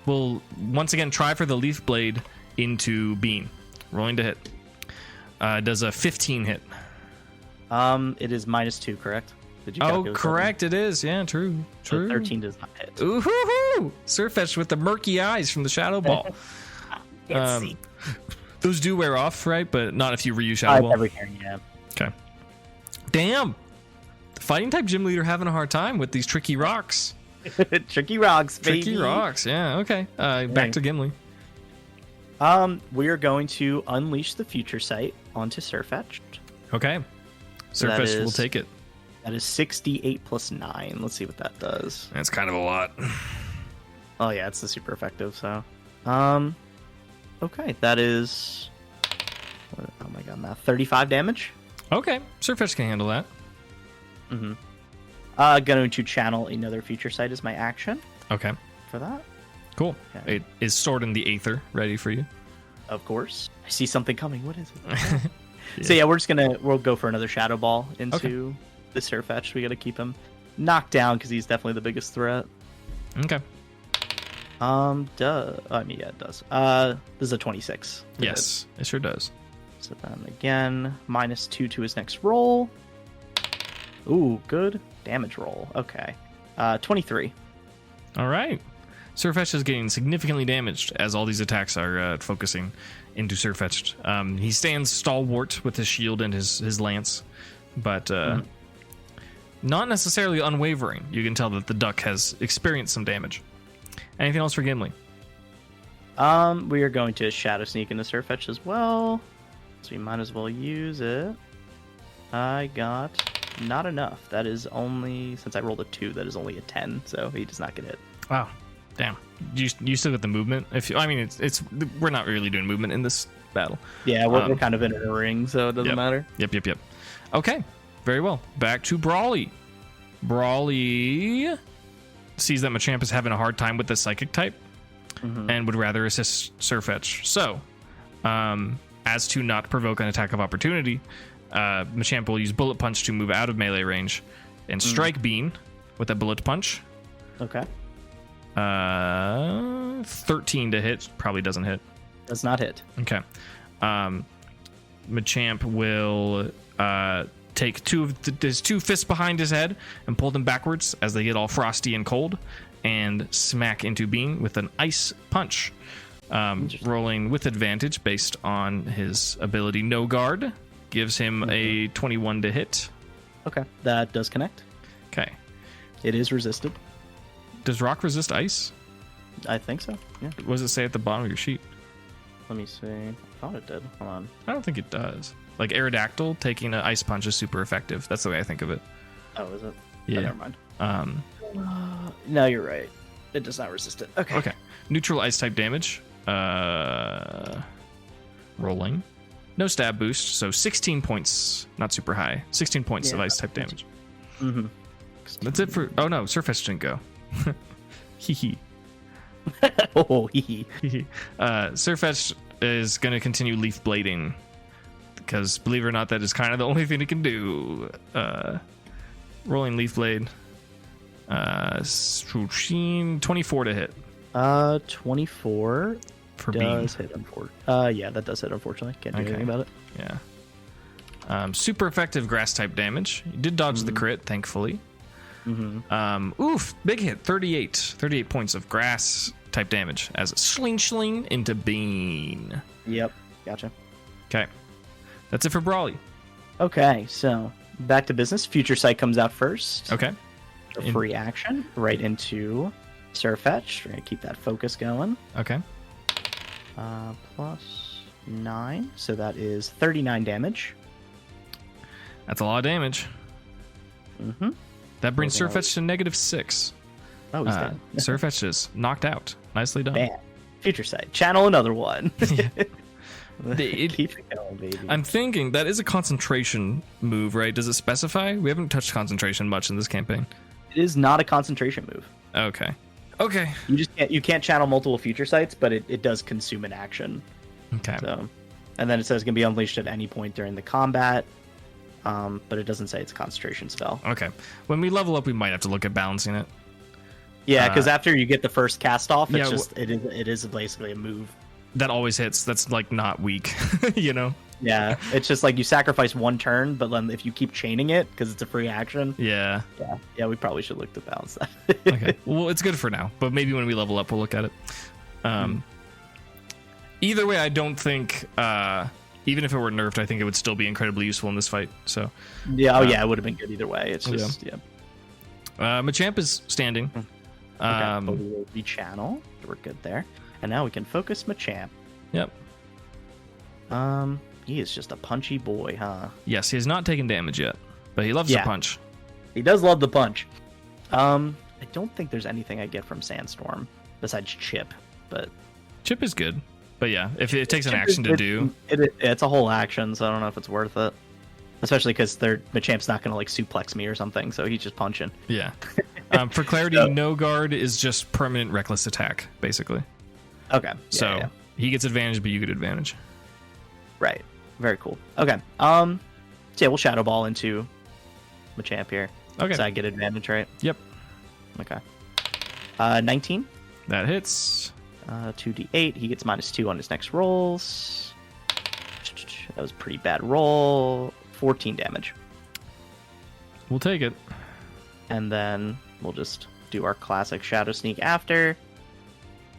will once again try for the Leaf Blade into Bean. Rolling to hit. Does a 15 hit. It is -2, correct? Did you calculate correct. that? It is. Yeah, true. So 13 does not hit. Ooh-hoo-hoo! Sirfetch'd with the murky eyes from the Shadow Ball. Can't see. Those do wear off, right? But not if you reuse Shadow Ball. Every turn, yeah. Okay. Damn. The fighting type gym leader having a hard time with these tricky rocks. Tricky rocks, baby. Tricky rocks, yeah. Okay. Back to Gimli. We are going to unleash the Future Sight onto Sirfetch'd. Okay. Sirfetch'd will take it. That is 68 plus 9. Let's see what that does. That's kind of a lot. Oh yeah, it's the super effective. So, okay, that is. Oh my god, math. 35 damage. Okay, Sirfetch'd can handle that. Mm-hmm. Going to channel another Future Sight as my action. Okay. For that. Cool. Okay. It is stored in the Aether, ready for you. Of course. I see something coming. What is it? Yeah. So yeah, we'll go for another Shadow Ball into the Sirfetch'd. We got to keep him knocked down because he's definitely the biggest threat. Okay. It does. This is a 26. Yes, it sure does. So then again, -2 to his next roll. Ooh, good damage roll. Okay. 23. All right. Sirfetch'd is getting significantly damaged as all these attacks are focusing into Sirfetch'd. He stands stalwart with his shield and his lance, but not necessarily unwavering. You can tell that the duck has experienced some damage. Anything else for Gimli? We are going to Shadow Sneak into Sirfetch'd as well, so we might as well use it. I got not enough. That is only, since I rolled a 2, that is only a 10, so he does not get hit. Wow. Damn. You still get the movement? It's we're not really doing movement in this battle. Yeah, we're kind of in a ring, so it doesn't matter. Yep. Okay. Very well. Back to Brawly. Brawly sees that Machamp is having a hard time with the Psychic type and would rather assist Sirfetch'd. So, as to not provoke an attack of opportunity, Machamp will use Bullet Punch to move out of melee range and strike Bean with a Bullet Punch. Okay. 13 to hit. Probably doesn't hit. Does not hit. Okay. Machamp will take his two fists behind his head and pull them backwards as they get all frosty and cold and smack into Bean with an Ice Punch. Rolling with advantage based on his ability No Guard. Gives him a 21 to hit. Okay. That does connect. Okay. It is resisted. Does rock resist ice? I think so. Yeah. What does it say at the bottom of your sheet? Let me see. I thought it did. Hold on. I don't think it does. Like Aerodactyl, taking an Ice Punch is super effective. That's the way I think of it. Oh, is it? Yeah. Oh, never mind. No, you're right. It does not resist it. Okay. Okay. Neutral Ice type damage. Rolling. No stab boost, so 16 points. Not super high. 16 points of Ice type damage. Mm-hmm. That's it for... Oh, no. Sirfetch'd didn't go. Hee hee. Oh, hee hee. Sirfetch'd is going to continue Leaf Blading. Because, believe it or not, that is kind of the only thing it can do. Rolling Leaf Blade. 24 to hit. 24 for does Bean. hit, yeah, that does hit, unfortunately. Can't do anything about it. Yeah. Super effective grass type damage. You did dodge the crit, thankfully. Oof, big hit. 38 points of grass type damage as a sling into Bean. Yep, gotcha. Okay. That's it for Brawly. Okay, so back to business. Future Sight comes out first. Okay. A free action right into Sirfetch'd. We're going to keep that focus going. Okay. Plus 9, so that is 39 damage. That's a lot of damage. That brings Sirfetch'd to -6. Oh, he's dead. Sirfetch'd is knocked out. Nicely done. Man, Future Sight. Channel another one. Keep it going, baby. I'm thinking that is a concentration move, right? Does it specify? We haven't touched concentration much in this campaign. It is not a concentration move. Okay. You can't channel multiple Future Sights, but it does consume an action. Okay. So, and then it says it can be unleashed at any point during the combat. But it doesn't say it's a concentration spell. Okay. When we level up, we might have to look at balancing it. Yeah, because after you get the first cast off, it's yeah, it is basically a move that always hits. That's like not weak, you know. Yeah, it's just like you sacrifice one turn, but then if you keep chaining it because it's a free action. Yeah. We probably should look to balance that. Okay. Well, it's good for now, but maybe when we level up, we'll look at it. Either way, I don't think. Even if it were nerfed, I think it would still be incredibly useful in this fight. So. Yeah. It would have been good either way. It's just Machamp is standing. Okay, we will rechannel. We're good there. And now we can focus Machamp. Yep. He is just a punchy boy, huh? Yes, he has not taken damage yet, but he loves to punch. He does love the punch. I don't think there's anything I get from Sandstorm besides Chip, but Chip is good. But yeah, if it takes an action to do, it's a whole action, so I don't know if it's worth it. Especially because Machamp's not gonna like suplex me or something, so he's just punching. Yeah. For clarity, No Guard is just permanent reckless attack, basically. Okay. So he gets advantage, but you get advantage. Right. Very cool. Okay. So yeah, we'll Shadow Ball into Machamp here. Okay. So I get advantage, right? Yep. Okay. 19. That hits. 2d8. He gets -2 on his next rolls. That was a pretty bad roll. 14 damage. We'll take it. And then we'll just do our classic Shadow Sneak after.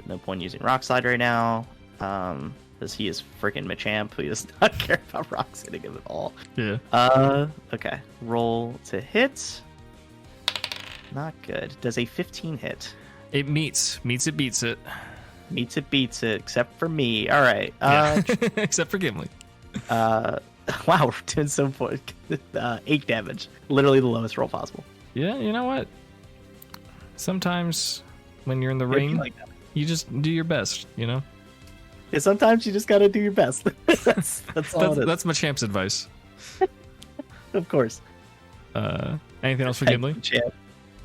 No point using Rock Slide right now. Because he is freaking Machamp. He does not care about rocks hitting him at all. Yeah. Okay. Roll to hit. Not good. Does a 15 hit? It meets it, beats it. Meets it, beats it, except for me. All right. Except for Gimli. Wow, we're doing so much. 8 damage. Literally the lowest roll possible. Yeah, you know what? Sometimes when you're in the ring, you just do your best, you know? Yeah, sometimes you just gotta do your best. That's all it is. That's Machamp's advice. Of course. Anything else for Gimli?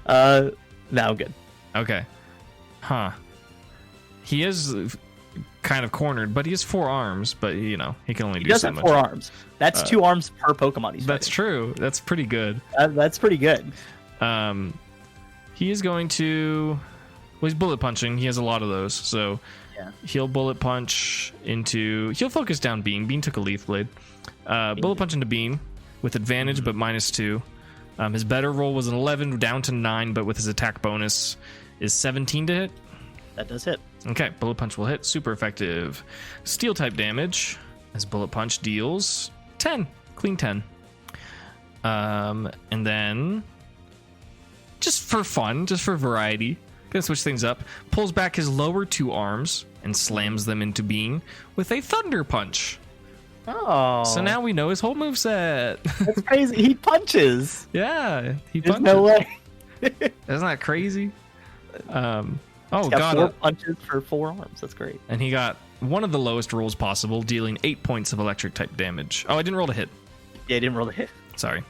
No, I'm good. Okay. Huh. He is kind of cornered, but he has 4 arms, but he can only do so much. He does have 4 arms. That's 2 arms per Pokemon he's That's fighting. true. That's pretty good. That's pretty good. He is going to... Well, he's bullet punching. He has a lot of those, so he'll bullet punch into... He'll focus down Bean. Bean took a Leaf Blade. Bullet punch into Bean with advantage, but -2. His better roll was an 11, down to 9, but with his attack bonus is 17 to hit. That does hit. Okay, bullet punch will hit. Super effective. Steel type damage as bullet punch deals 10, clean 10. And then just for fun, just for variety, gonna switch things up. Pulls back his lower 2 arms and slams them into Bean with a thunder punch. Oh. So now we know his whole moveset. That's crazy. He punches. Yeah, he There's punches. no way. Isn't that crazy? Oh, He's got God. 4 punches for 4 arms. That's great. And he got one of the lowest rolls possible, dealing 8 points of electric type damage. Oh, I didn't roll to hit. Yeah, he didn't roll the hit. Sorry.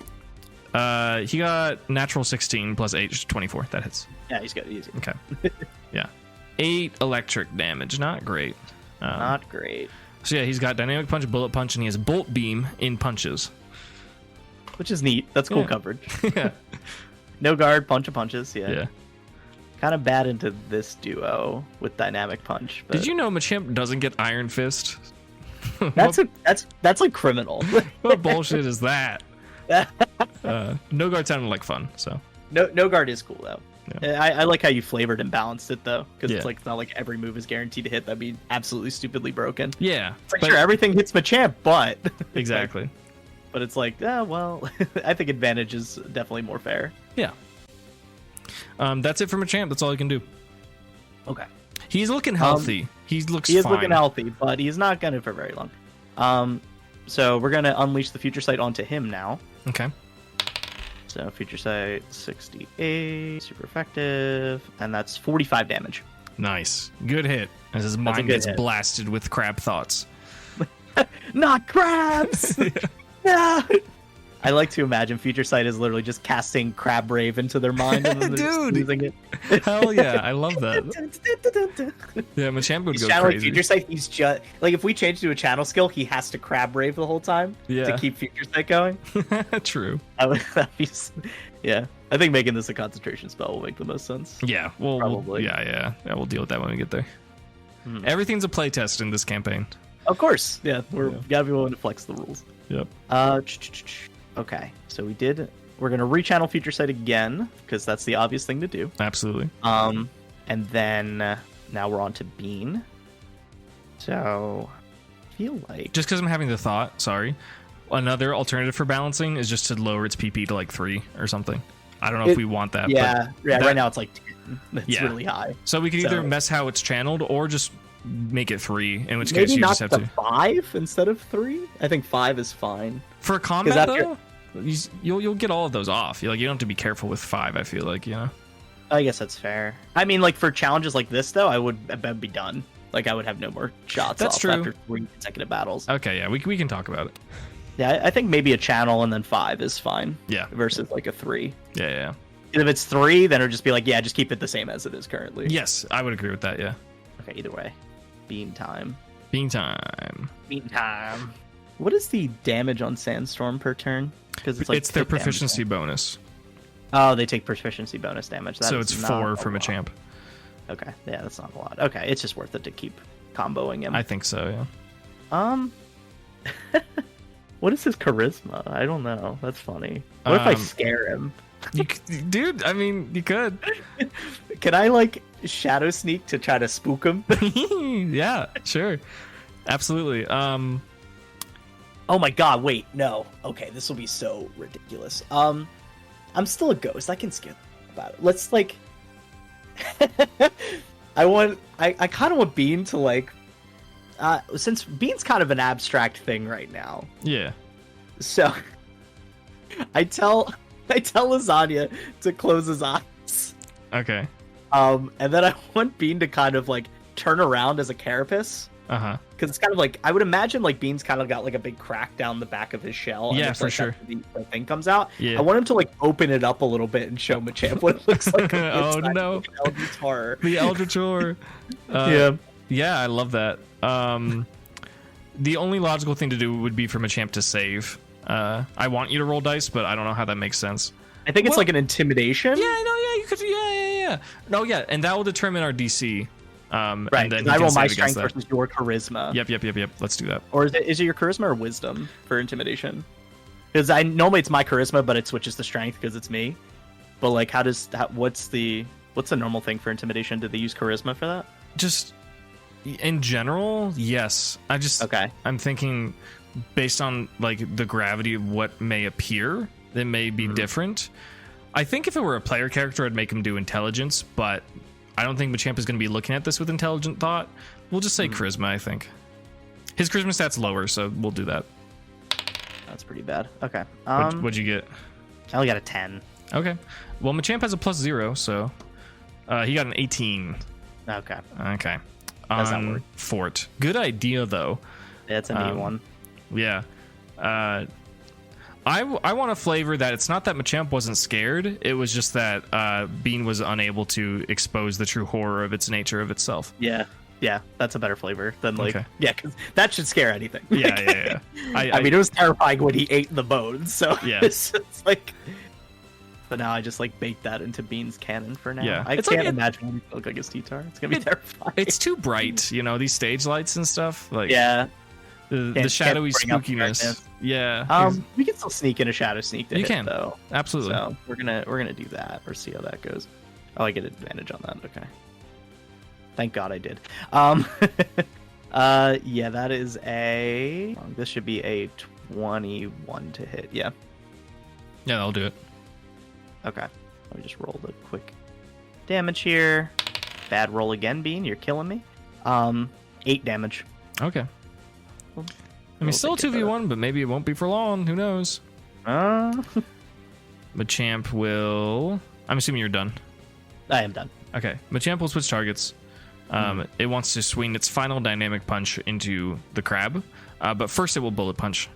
He got natural 16 plus 8, 24. That hits. Yeah, he's got it easy. Okay. Yeah. 8 electric damage. Not great. Not great. So yeah, he's got dynamic punch, bullet punch, and he has bolt beam in punches. Which is neat. That's cool Yeah. coverage. Yeah. No guard, bunch of punches. Yeah. Yeah. Kind of bad into this duo with dynamic punch. But Did you know Machamp doesn't get Iron Fist? that's like criminal. What bullshit is that? No guard sounded like fun, so. No guard is cool though. Yeah. I like how you flavored and balanced it though, because Yeah. it's not like every move is guaranteed to hit. That'd be absolutely stupidly broken. Yeah. It's like but- sure everything hits Machamp, but Exactly. but it's like well, I think advantage is definitely more fair. Yeah. That's it for Machamp. That's all he can do. Okay. He's looking healthy. He looks He is fine. looking healthy, but he's not gonna for very long. So we're gonna unleash the Future Sight onto him now. Okay. So Future Sight 68, super effective, and that's 45 damage. Nice. Good hit. As his mind good gets hit. blasted with crab thoughts. Not crabs! Yeah. I like to imagine Future Sight is literally just casting Crab Rave into their mind and then they're just Dude. losing it. Hell yeah. I love that. Yeah, Machamp would He's go channeling crazy. Future Sight. He's just like if we change to a channel skill, he has to Crab Rave the whole time Yeah. to keep Future Sight going. True. That'd be yeah. I think making this a concentration spell will make the most sense. Yeah. Well, Probably. yeah. We'll deal with that when we get there. Hmm. Everything's a playtest in this campaign. Of course, yeah. We're Yeah. gotta be willing to flex the rules. Yep. Okay, so we're gonna rechannel Future Sight again because that's the obvious thing to do. Absolutely. And then now we're on to Bean. So I feel like Just because I'm having the thought, sorry. Another alternative for balancing is just to lower its PP to like 3 or something. I don't know if we want that. yeah, that- right now it's like 10. That's Yeah. really high. So we could either So- mess how it's channeled or just make it 3, in which case Maybe you not just have the to. 5 instead of 3. I think 5 is fine. For combat, after- though, you'll get all of those off. You don't have to be careful with 5, I feel like, I guess that's fair. I mean, like for challenges like this though, I'd be done. Like I would have no more shots That's off true. after 3 consecutive battles. Okay, yeah, we can talk about it. Yeah, I think maybe a channel and then 5 is fine Yeah, versus like a 3. yeah. And if it's 3, then it'll just be like, yeah, just keep it the same as it is currently. Yes, I would agree with that, yeah. Okay, either way. Bean time. Bean time. Bean time. What is the damage on Sandstorm per turn? Because it's like It's their tick damage, proficiency right? bonus. Oh, they take proficiency bonus damage. So That's it's not 4 a from a lot. champ. Okay, yeah, that's not a lot. Okay, it's just worth it to keep comboing him. I think so, yeah. What is his charisma? I don't know. That's funny. What if I scare him? Dude, I mean, you could. Can I like shadow sneak to try to spook him? Yeah, sure. Absolutely. Oh my god, wait, no. Okay, this will be so ridiculous. I'm still a ghost. I can skip about it. Let's like I kind of want Bean to like since Bean's kind of an abstract thing right now. Yeah. So I tell Lasagna to close his eyes. Okay. And then I want Bean to kind of like turn around as a carapace Because it's kind of like, I would imagine like Bean's kind of got like a big crack down the back of his shell. Yeah, and for like, sure. The thing comes out. Yeah. I want him to like open it up a little bit and show Machamp what it looks like. Oh no, the Eldritch Horror. Yeah, I love that. The only logical thing to do would be for Machamp to save. I want you to roll dice, but I don't know how that makes sense. I think it's like an intimidation. Yeah, no, yeah, you could, yeah. No, yeah, and that will determine our DC. Right. And then I roll my save against strength versus your charisma. Yep. Let's do that. Or is it your charisma or wisdom for intimidation? Because I normally it's my charisma, but it switches to strength because it's me. But like, what's the normal thing for intimidation? Did they use charisma for that? Just in general, yes. I'm thinking based on like the gravity of what may appear, that may be different. I think if it were a player character, I'd make him do intelligence, but I don't think Machamp is going to be looking at this with intelligent thought. We'll just say charisma, I think. His charisma stat's lower, so we'll do that. That's pretty bad. Okay. What'd you get? I only got a 10. Okay. Well, Machamp has a +0, so he got an 18. Okay. Okay. Does that work? Fort. Good idea, though. Yeah, it's a neat one. Yeah. I want a flavor that it's not that Machamp wasn't scared. It was just that Bean was unable to expose the true horror of its nature of itself. Yeah, that's a better flavor than like because that should scare anything. Yeah. I mean, it was terrifying when he ate the bones. So yeah, it's like. But now I just like baked that into Bean's cannon for now. Yeah, I can't imagine what he look like his T-Tar. It's gonna be terrifying. It's too bright, these stage lights and stuff. Like the shadowy spookiness. Yeah. We can still sneak in a shadow sneak to you hit, can though. Absolutely. So we're gonna do that or see how that goes. Oh, I get advantage on that. Okay. Thank God I did. Yeah, that is this should be a 21 to hit. Yeah. Yeah, that'll do it. Okay. Let me just roll the quick damage here. Bad roll again, Bean. You're killing me. 8 damage. Okay. I mean, still a 2v1, but maybe it won't be for long. Who knows? Machamp will... I'm assuming you're done. I am done. Okay. Machamp will switch targets. It wants to swing its final dynamic punch into the crab. But first it will bullet punch.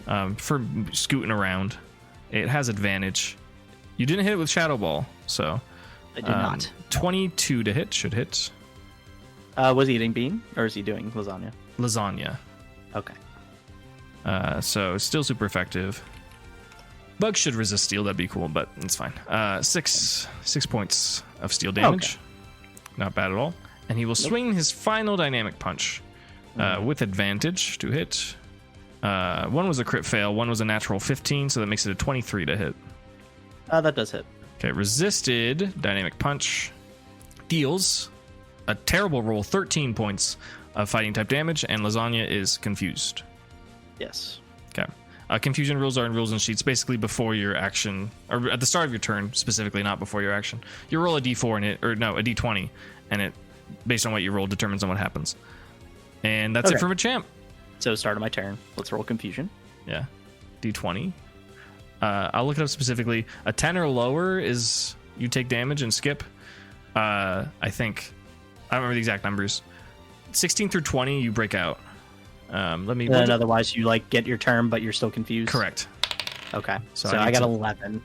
For scooting around. It has advantage. You didn't hit it with Shadow Ball, so... I did not. 22 to hit. Should hit. Was he eating Bean? Or is he doing lasagna? Lasagna. Okay. So still super effective. Bug should resist steel. That'd be cool, but it's fine. 6 points of steel damage. Okay. Not bad at all. And he will swing his final dynamic punch with advantage to hit. One was a crit fail. One was a natural 15, so that makes it a 23 to hit. That does hit. Okay, resisted dynamic punch deals a terrible roll, 13 points of fighting type damage, and Lasagna is confused. Yes. Okay. Confusion rules are in rules and sheets basically before your action, or at the start of your turn specifically, not before your action. You roll a d4 and a d20, and it, based on what you roll, determines on what happens. And that's it for Machamp. So start of my turn. Let's roll confusion. Yeah. d20. I'll look it up specifically. A 10 or lower is you take damage and skip. I think I don't remember the exact numbers. 16 through 20, you break out. Let me. And otherwise, you like get your turn, but you're still confused. Correct. Okay. So I got 11.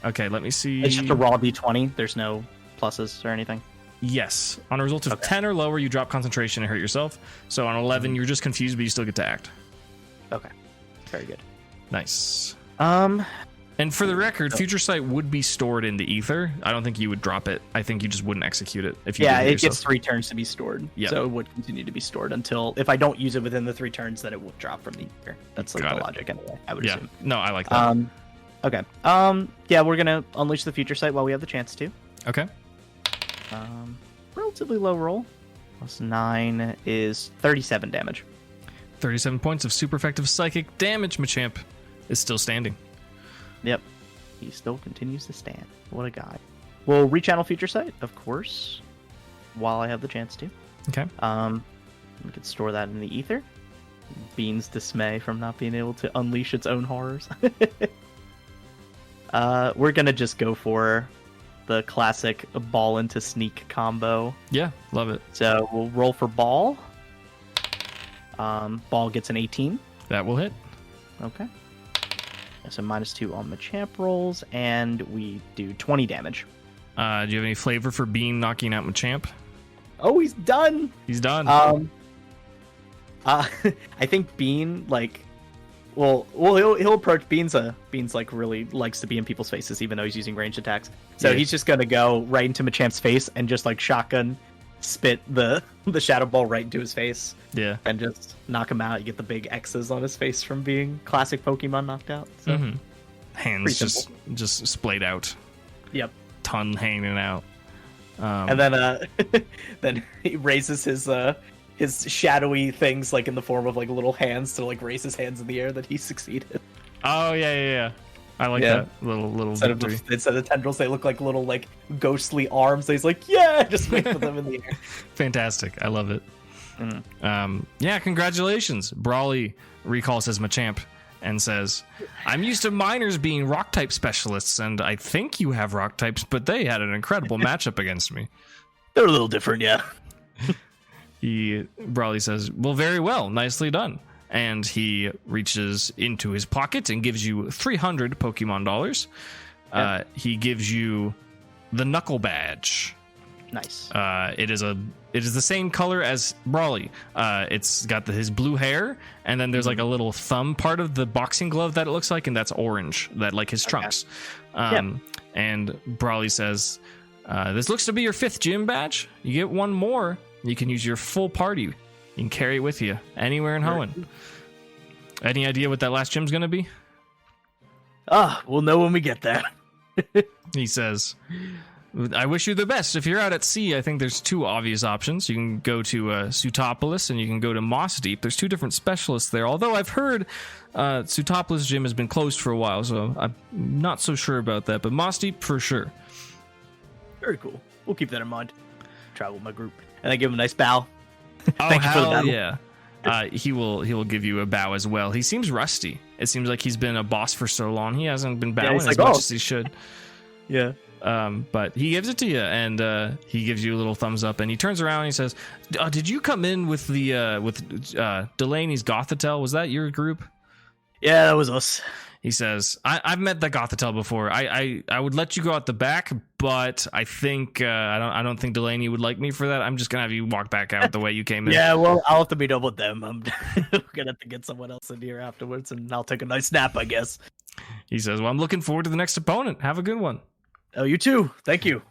Okay, let me see. It's just a raw d20. There's no pluses or anything. Yes. On a result of 10 or lower, you drop concentration and hurt yourself. So on 11, you're just confused, but you still get to act. Okay. Very good. Nice. And for the record, Future Sight would be stored in the ether. I don't think you would drop it. I think you just wouldn't execute it if you. Yeah, it gets 3 turns to be stored. Yeah. So it would continue to be stored until if I don't use it within the 3 turns, then it will drop from the ether. That's like the logic anyway. I would assume. No, I like that. Okay. Yeah, we're gonna unleash the Future Sight while we have the chance to. Okay. Relatively low roll. +9 is 37 damage. 37 points of super effective psychic damage. Machamp is still standing. Yep. He still continues to stand. What a guy. We'll rechannel Future Sight, of course, while I have the chance to. Okay. We could store that in the ether. Bean's dismay from not being able to unleash its own horrors. We're gonna just go for the classic ball into sneak combo. Yeah, love it. So we'll roll for ball. Ball gets an 18. That will hit. Okay. So -2 on Machamp rolls, and we do 20 damage. Do you have any flavor for Bean knocking out Machamp? Oh, he's done! He's done. I think Bean, he'll approach Bean's really likes to be in people's faces, even though he's using ranged attacks. So he's just gonna go right into Machamp's face and just shotgun spit the shadow ball right into his face. Yeah. And just knock him out. You get the big X's on his face from being classic Pokemon knocked out. So hands just splayed out. Yep. Tongue hanging out. And then then he raises his shadowy things in the form of little hands to raise his hands in the air that he succeeded. Oh yeah. I like that little victory. Instead of tendrils, they look like little ghostly arms. So he's just wait for them in the air. Fantastic. I love it. Congratulations. Brawly recalls his Machamp and says, I'm used to miners being rock type specialists, and I think you have rock types, but they had an incredible matchup against me. They're a little different, yeah. Brawly says, well, very well, nicely done. And he reaches into his pocket and gives you 300 Pokemon dollars. Yeah. He gives you the Knuckle Badge. Nice. It is the same color as Brawly. It's got his blue hair, and then there's a little thumb part of the boxing glove that it looks like, and that's orange, that his trunks. And Brawly says, this looks to be your 5th gym badge. You get one more, you can use your full party. You can carry it with you anywhere in Hoenn. Any idea what that last gym's going to be? We'll know when we get there. He says, I wish you the best. If you're out at sea, I think there's 2 obvious options. You can go to Sutopolis and you can go to Moss Deep. There's 2 different specialists there. Although I've heard Sutopolis gym has been closed for a while, so I'm not so sure about that. But Moss Deep for sure. Very cool. We'll keep that in mind. Travel with my group. And I give him a nice bow. Oh, Thank you for the battle. Yeah. He will give you a bow as well. He seems rusty. It seems like he's been a boss for so long. He hasn't been bowing as much as he should. Yeah. But he gives it to you, and he gives you a little thumbs up, and he turns around and he says, did you come in with Delaney's Gothitelle? Was that your group? Yeah, that was us. He says, I've met the Gothitelle before. I would let you go out the back, but I think I don't think Delaney would like me for that. I'm just gonna have you walk back out the way you came in. Yeah, well, I'll have to meet up with them. I'm gonna have to get someone else in here afterwards, and I'll take a nice nap, I guess. He says, well, I'm looking forward to the next opponent. Have a good one. Oh, you too. Thank you.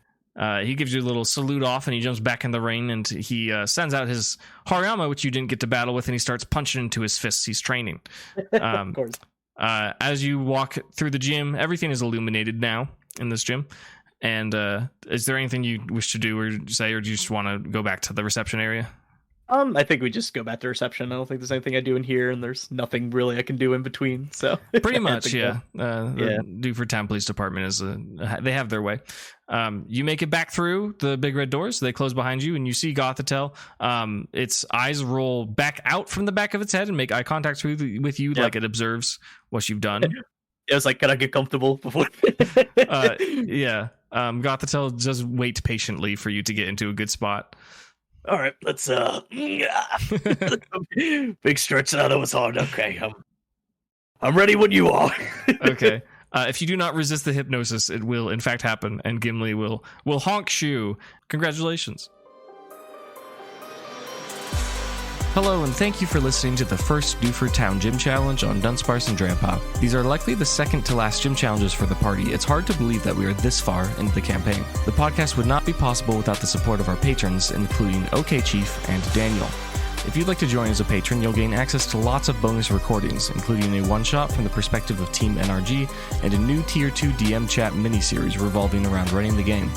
He gives you a little salute off, and he jumps back in the ring, and he sends out his Hariyama, which you didn't get to battle with, and he starts punching into his fists. He's training. Of course. As you walk through the gym, everything is illuminated now in this gym. And is there anything you wish to do or say, or do you just want to go back to the reception area? I think we just go back to reception. I don't think there's anything I do in here, and there's nothing really I can do in between. So pretty much, yeah. The Dewford Town Police Department is they have their way. You make it back through the big red doors. They close behind you, and you see Gothitelle. Its eyes roll back out from the back of its head and make eye contact with you, like it observes what you've done. It was like, can I get comfortable before? Yeah. Gothitelle just wait patiently for you to get into a good spot. All right, let's big stretch. That was hard. Okay, I'm ready when you are. Okay. If you do not resist the hypnosis, it will in fact happen, and Gimli will honk shoe. Congratulations. Hello, and thank you for listening to the first Dewford Town Gym Challenge on Dunsparce and Drampa. These are likely the second to last gym challenges for the party. It's hard to believe that we are this far into the campaign. The podcast would not be possible without the support of our patrons, including OK Chief and Daniel. If you'd like to join as a patron, you'll gain access to lots of bonus recordings, including a one-shot from the perspective of Team NRG and a new Tier 2 DM chat mini-series revolving around running the game.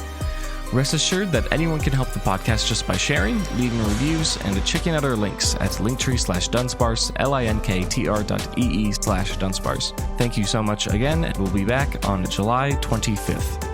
Rest assured that anyone can help the podcast just by sharing, leaving reviews, and checking out our links at linktree/Dunsparce, linktr.ee/Dunsparce. Thank you so much again, and we'll be back on July 25th.